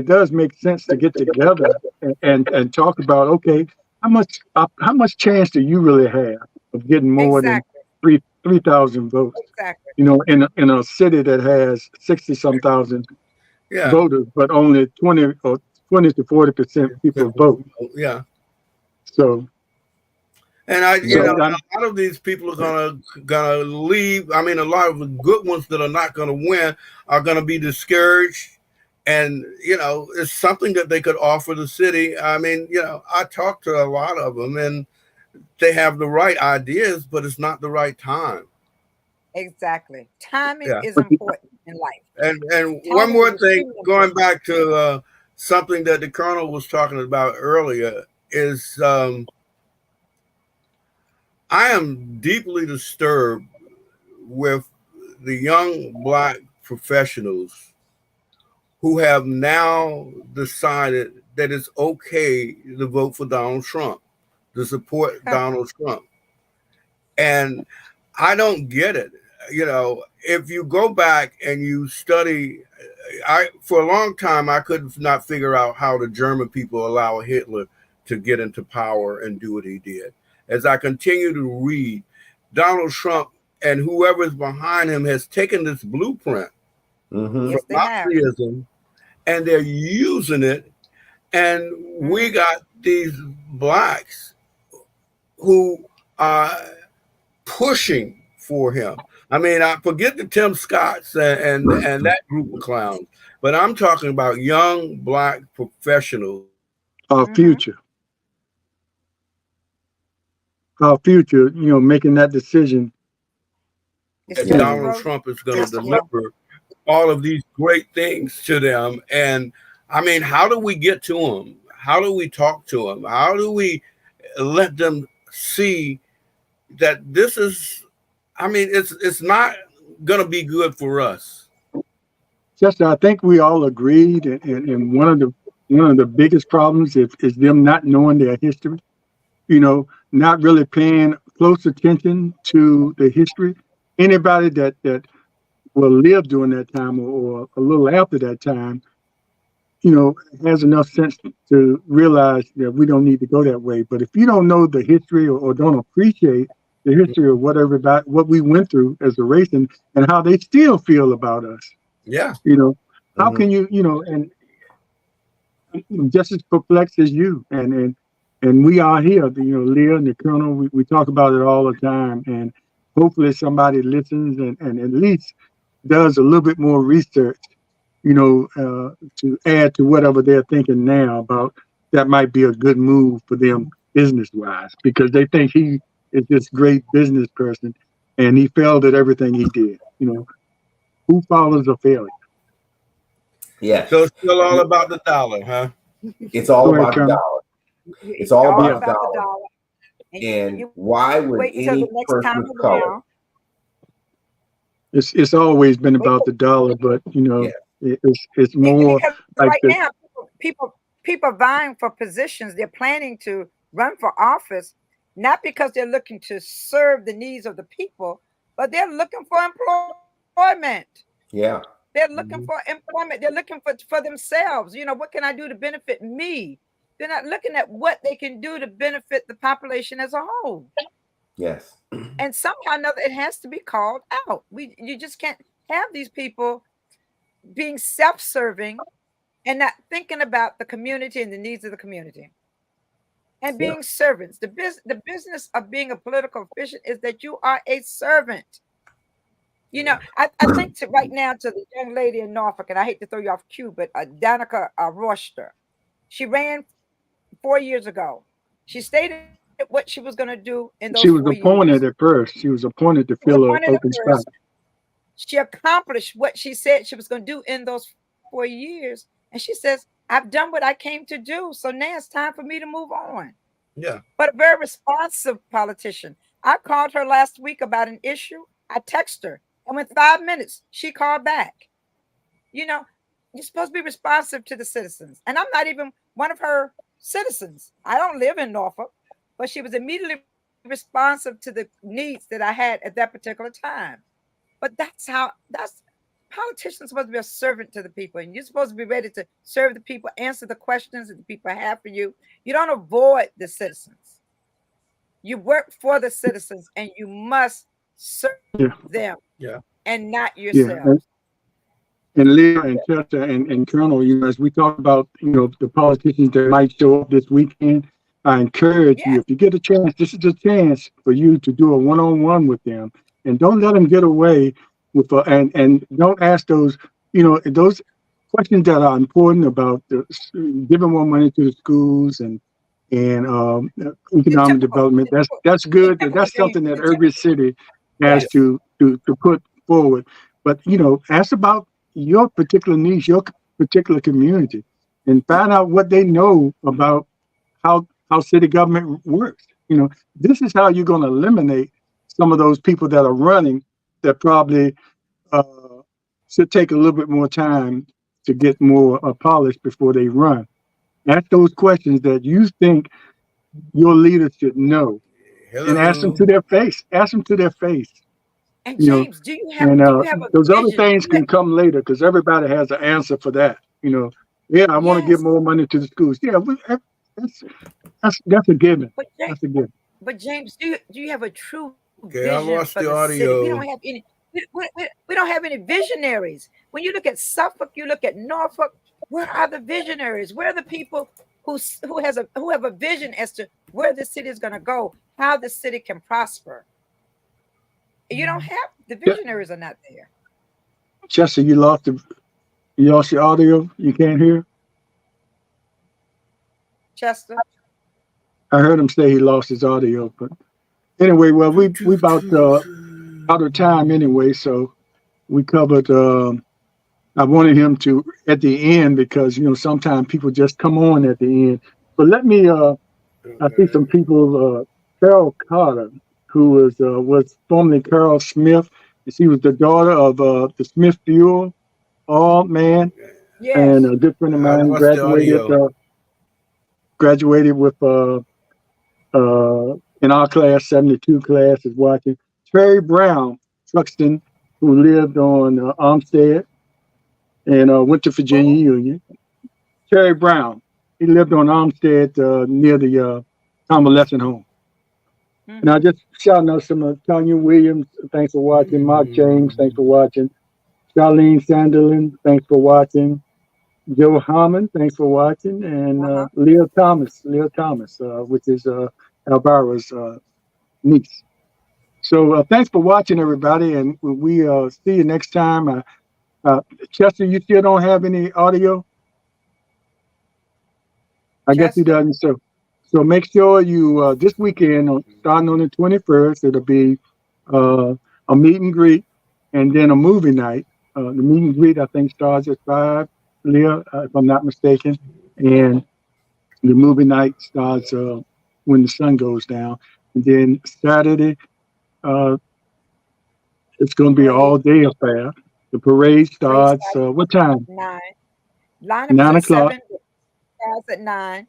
does make sense to get together and talk about, okay, how much chance do you really have of getting more than Exactly. 3,000 votes? Exactly. In a city that has 60 some thousand Yeah. voters, but only 20 to 40% people vote. Yeah. So, And a so lot of these people are gonna leave. I mean, a lot of the good ones that are not gonna win are gonna be discouraged. And it's something that they could offer the city. I mean, I talked to a lot of them, and they have the right ideas, but it's not the right time. Exactly. Timing Yeah. is important in life. And one Timing is more thing, extremely going important. back to something that the colonel was talking about earlier, is I am deeply disturbed with the young Black professionals who have now decided that it's okay to vote for Donald Trump, to support Donald Trump. And I don't get it. If you go back and you study, for a long time, I could not figure out how the German people allow Hitler to get into power and do what he did. As I continue to read, Donald Trump and whoever's behind him has taken this blueprint Mm-hmm. Yes, from they have. Nazism, and they're using it. And we got these Blacks who are pushing for him. I mean, I forget the Tim Scotts and that group of clowns, but I'm talking about young Black professionals. our future, making that decision. It's That still to Donald grow. Trump is going to Still to grow. deliver all of these great things to them. And I mean, how do we get to them? How do we talk to them? How do we let them see that this is, I mean, it's not going to be good for us. Just, I think we all agreed, and one of the biggest problems is them not knowing their history. not really paying close attention to the history. Anybody that will live during that time or a little after that time, has enough sense to realize that we don't need to go that way. But if you don't know the history or don't appreciate the history of what we went through as a race and how they still feel about us, Yeah. how can you, and just as perplexed as you and we are here, Leah and the Colonel, we talk about it all the time, and hopefully somebody listens and at least does a little bit more research, to add to whatever they're thinking now about that might be a good move for them business wise, because they think he is this great business person and he failed at everything he did. Who follows a failure? Yeah. So it's still all about the dollar, huh? It's all Go ahead, about the Colonel. dollar. It's all All about the about the dollar. dollar. And you why would wait until any the next person time of color? around. It's always been about the dollar, but Yeah. it's more Because like right now, people are vying for positions. They're planning to run for office, not because they're looking to serve the needs of the people, but they're looking for employment. Yeah. They're looking for employment. They're looking for themselves. What can I do to benefit me? They're not looking at what they can do to benefit the population as a whole. Yes. And somehow or another, it has to be called out. You just can't have these people being self-serving and not thinking about the community and the needs of the community. And being servants. The business of being a political official is that you are a servant. I think right now to the young lady in Norfolk, and I hate to throw you off cue, but Danica Royster. She ran 4 years ago. She stated what she was going to do in those she was 4 appointed years. at first. She was appointed to She was fill an appointed at open spot. first. She accomplished what she said she was going to do in those 4 years. And she says, I've done what I came to do. So now it's time for me to move on. Yeah. But a very responsive politician. I called her last week about an issue. I texted her. And within 5 minutes, she called back. You're supposed to be responsive to the citizens. And I'm not even one of her citizens. I don't live in Norfolk. But she was immediately responsive to the needs that I had at that particular time. But that's politicians supposed to be a servant to the people, and you're supposed to be ready to serve the people, answer the questions that the people have for you. You don't avoid the citizens. You work for the citizens, and you must serve them, and not yourselves. And Leah and Chester and Colonel, as we talk about, the politicians that might show up this weekend, I encourage you, if you get a chance, this is a chance for you to do a one-on-one with them, and don't let them get away with and don't ask those those questions that are important about giving more money to the schools and economic development. That's good. That's something that every city has to put forward. But ask about your particular niche, your particular community, and find out what they know about how city government works. This is how you're going to eliminate some of those people that are running that probably should take a little bit more time to get more polished before they run. Ask those questions that you think your leaders should know. Hello. And ask them to their face. Ask them to their face. And James, do you have a those vision? other things can come later because everybody has an answer for that. I want to give more money to the schools. Yeah, that's a given. That's a given. But James, do you have a true vision I lost for the the audio. city? We don't have any. We don't have any visionaries. When you look at Suffolk, you look at Norfolk. Where are the visionaries? Where are the people who have a vision as to where the city is going to go, how the city can prosper? You don't have the visionaries are not there. Chester, you lost your audio. You can't hear. Chester, I heard him say he lost his audio, but anyway, well, we about out of time anyway, so we covered. I wanted him to at the end because sometimes people just come on at the end. But let me. I see some people. Carol Carter, who was formerly Carol Smith. She was the daughter of the Smith Fuel, man, and a good friend of mine graduated with in our class, 72 class is watching. Terry Brown, Truxtun, who lived on Armstead and went to Virginia Union. Terry Brown, he lived on Armstead near the convalescent home. And I just shouting out some of Tanya Williams, thanks for watching. Mark James, thanks for watching. Charlene Sanderlin, thanks for watching. Joe Harmon, thanks for watching. And Leah Thomas, which is Alvara's niece. So thanks for watching, everybody. And we see you next time. Chester, you still don't have any audio? I guess he doesn't. So make sure you, this weekend, starting on the 21st, it'll be a meet and greet and then a movie night. The meet and greet, I think, starts at 5, Leah, if I'm not mistaken. And the movie night starts when the sun goes down. And then Saturday, it's going to be an all-day affair. The parade starts, what time? 9. 9 o'clock. Starts at 9.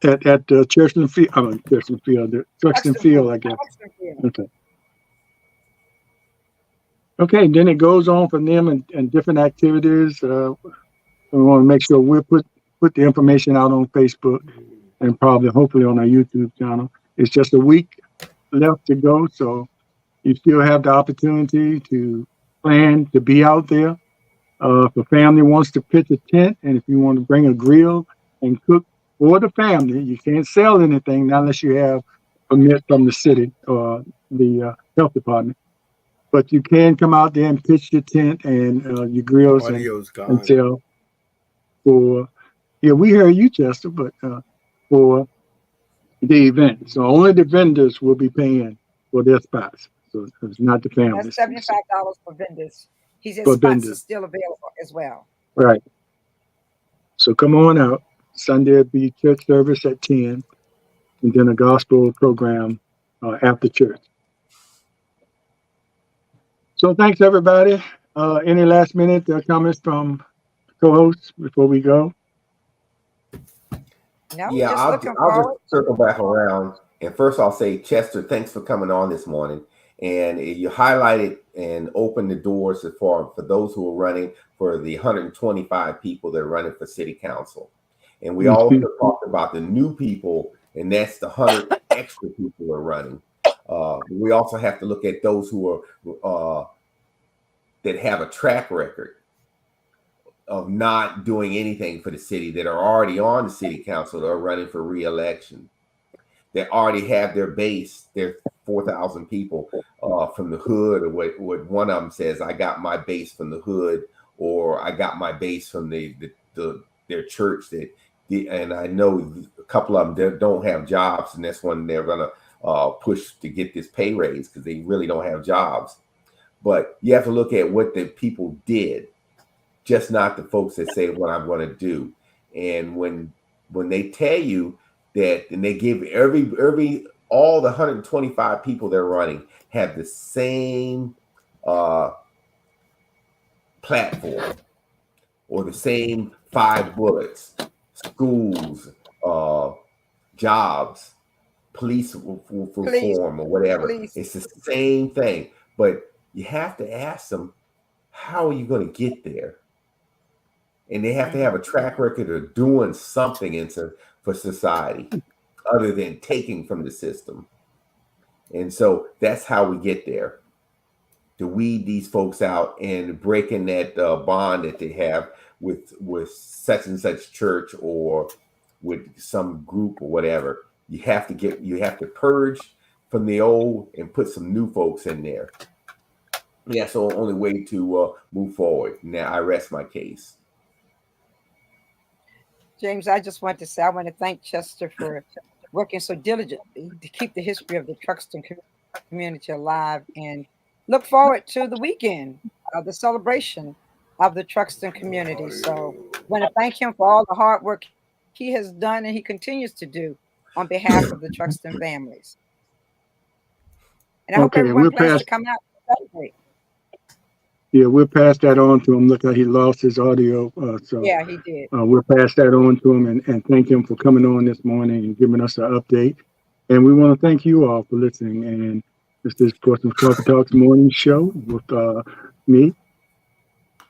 At Truxtun Field, Truxtun Field, I guess. Okay, then it goes on from them and different activities. We want to make sure we put the information out on Facebook and probably, hopefully, on our YouTube channel. It's just a week left to go, so you still have the opportunity to plan to be out there. If a family wants to pitch a tent, and if you want to bring a grill and cook for the family, you can't sell anything unless you have permit from the city or the health department. But you can come out there and pitch your tent and your grills and sell for. Yeah, we heard you, Chester, but for the event. So only the vendors will be paying for their spots. So it's not the families. That's $75 for vendors. He said spots are still available as well. Right. So come on out. Sunday will be church service at 10, and then a gospel program after church. So thanks, everybody. Any last minute comments from co-hosts before we go? No, yeah, I'll just circle back around. And first I'll say, Chester, thanks for coming on this morning. And you highlighted and opened the doors for those who are running for the 125 people that are running for city council. And we also talked about the new people, and that's the 100 extra people who are running. We also have to look at those who are that have a track record of not doing anything for the city, that are already on the city council, that are running for re-election, that already have their base, their 4,000 people from the hood, or what one of them says, I got my base from the hood, or I got my base from their church. And I know a couple of them don't have jobs, and that's when they're going to push to get this pay raise because they really don't have jobs. But you have to look at what the people did, just not the folks that say what I'm going to do. And when they tell you that, and they give all the 125 people they're running have the same platform or the same 5 bullets: schools, jobs, police reform, or whatever. It's the same thing, but you have to ask them, how are you going to get there? And they have to have a track record of doing something for society other than taking from the system. And so that's how we get there, to weed these folks out and breaking that bond that they have with such and such church or with some group or whatever. You have to purge from the old and put some new folks in there. That's the only way to move forward. Now I rest my case. James, I just want to say, I want to thank Chester for working so diligently to keep the history of the Truxtun community alive, and look forward to the weekend, the celebration of the Truxtun community. So I want to thank him for all the hard work he has done and he continues to do on behalf of the Truxtun families. And I hope everyone plans to come out and celebrate. Yeah, we'll pass that on to him. Look like he lost his audio. So yeah, he did. We'll pass that on to him and thank him for coming on this morning and giving us an update. And we want to thank you all for listening. And this is Portsmouth Coffee Talks morning show with me,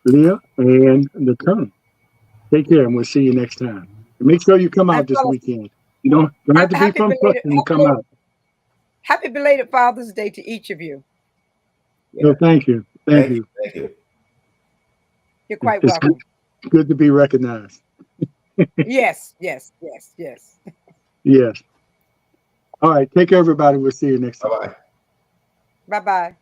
Leah, and the Colonel. Take care, and we'll see you next time. And make sure you come out And this fellas, weekend. You don't have to be from Truxtun to come out. happy belated Father's Day to each of you. Yeah. So thank you. Thank you. Thank you. You're quite It's welcome. good to be recognized. Yes. Yes. All right. Take care, everybody. We'll see you next time. Bye-bye. Bye-bye.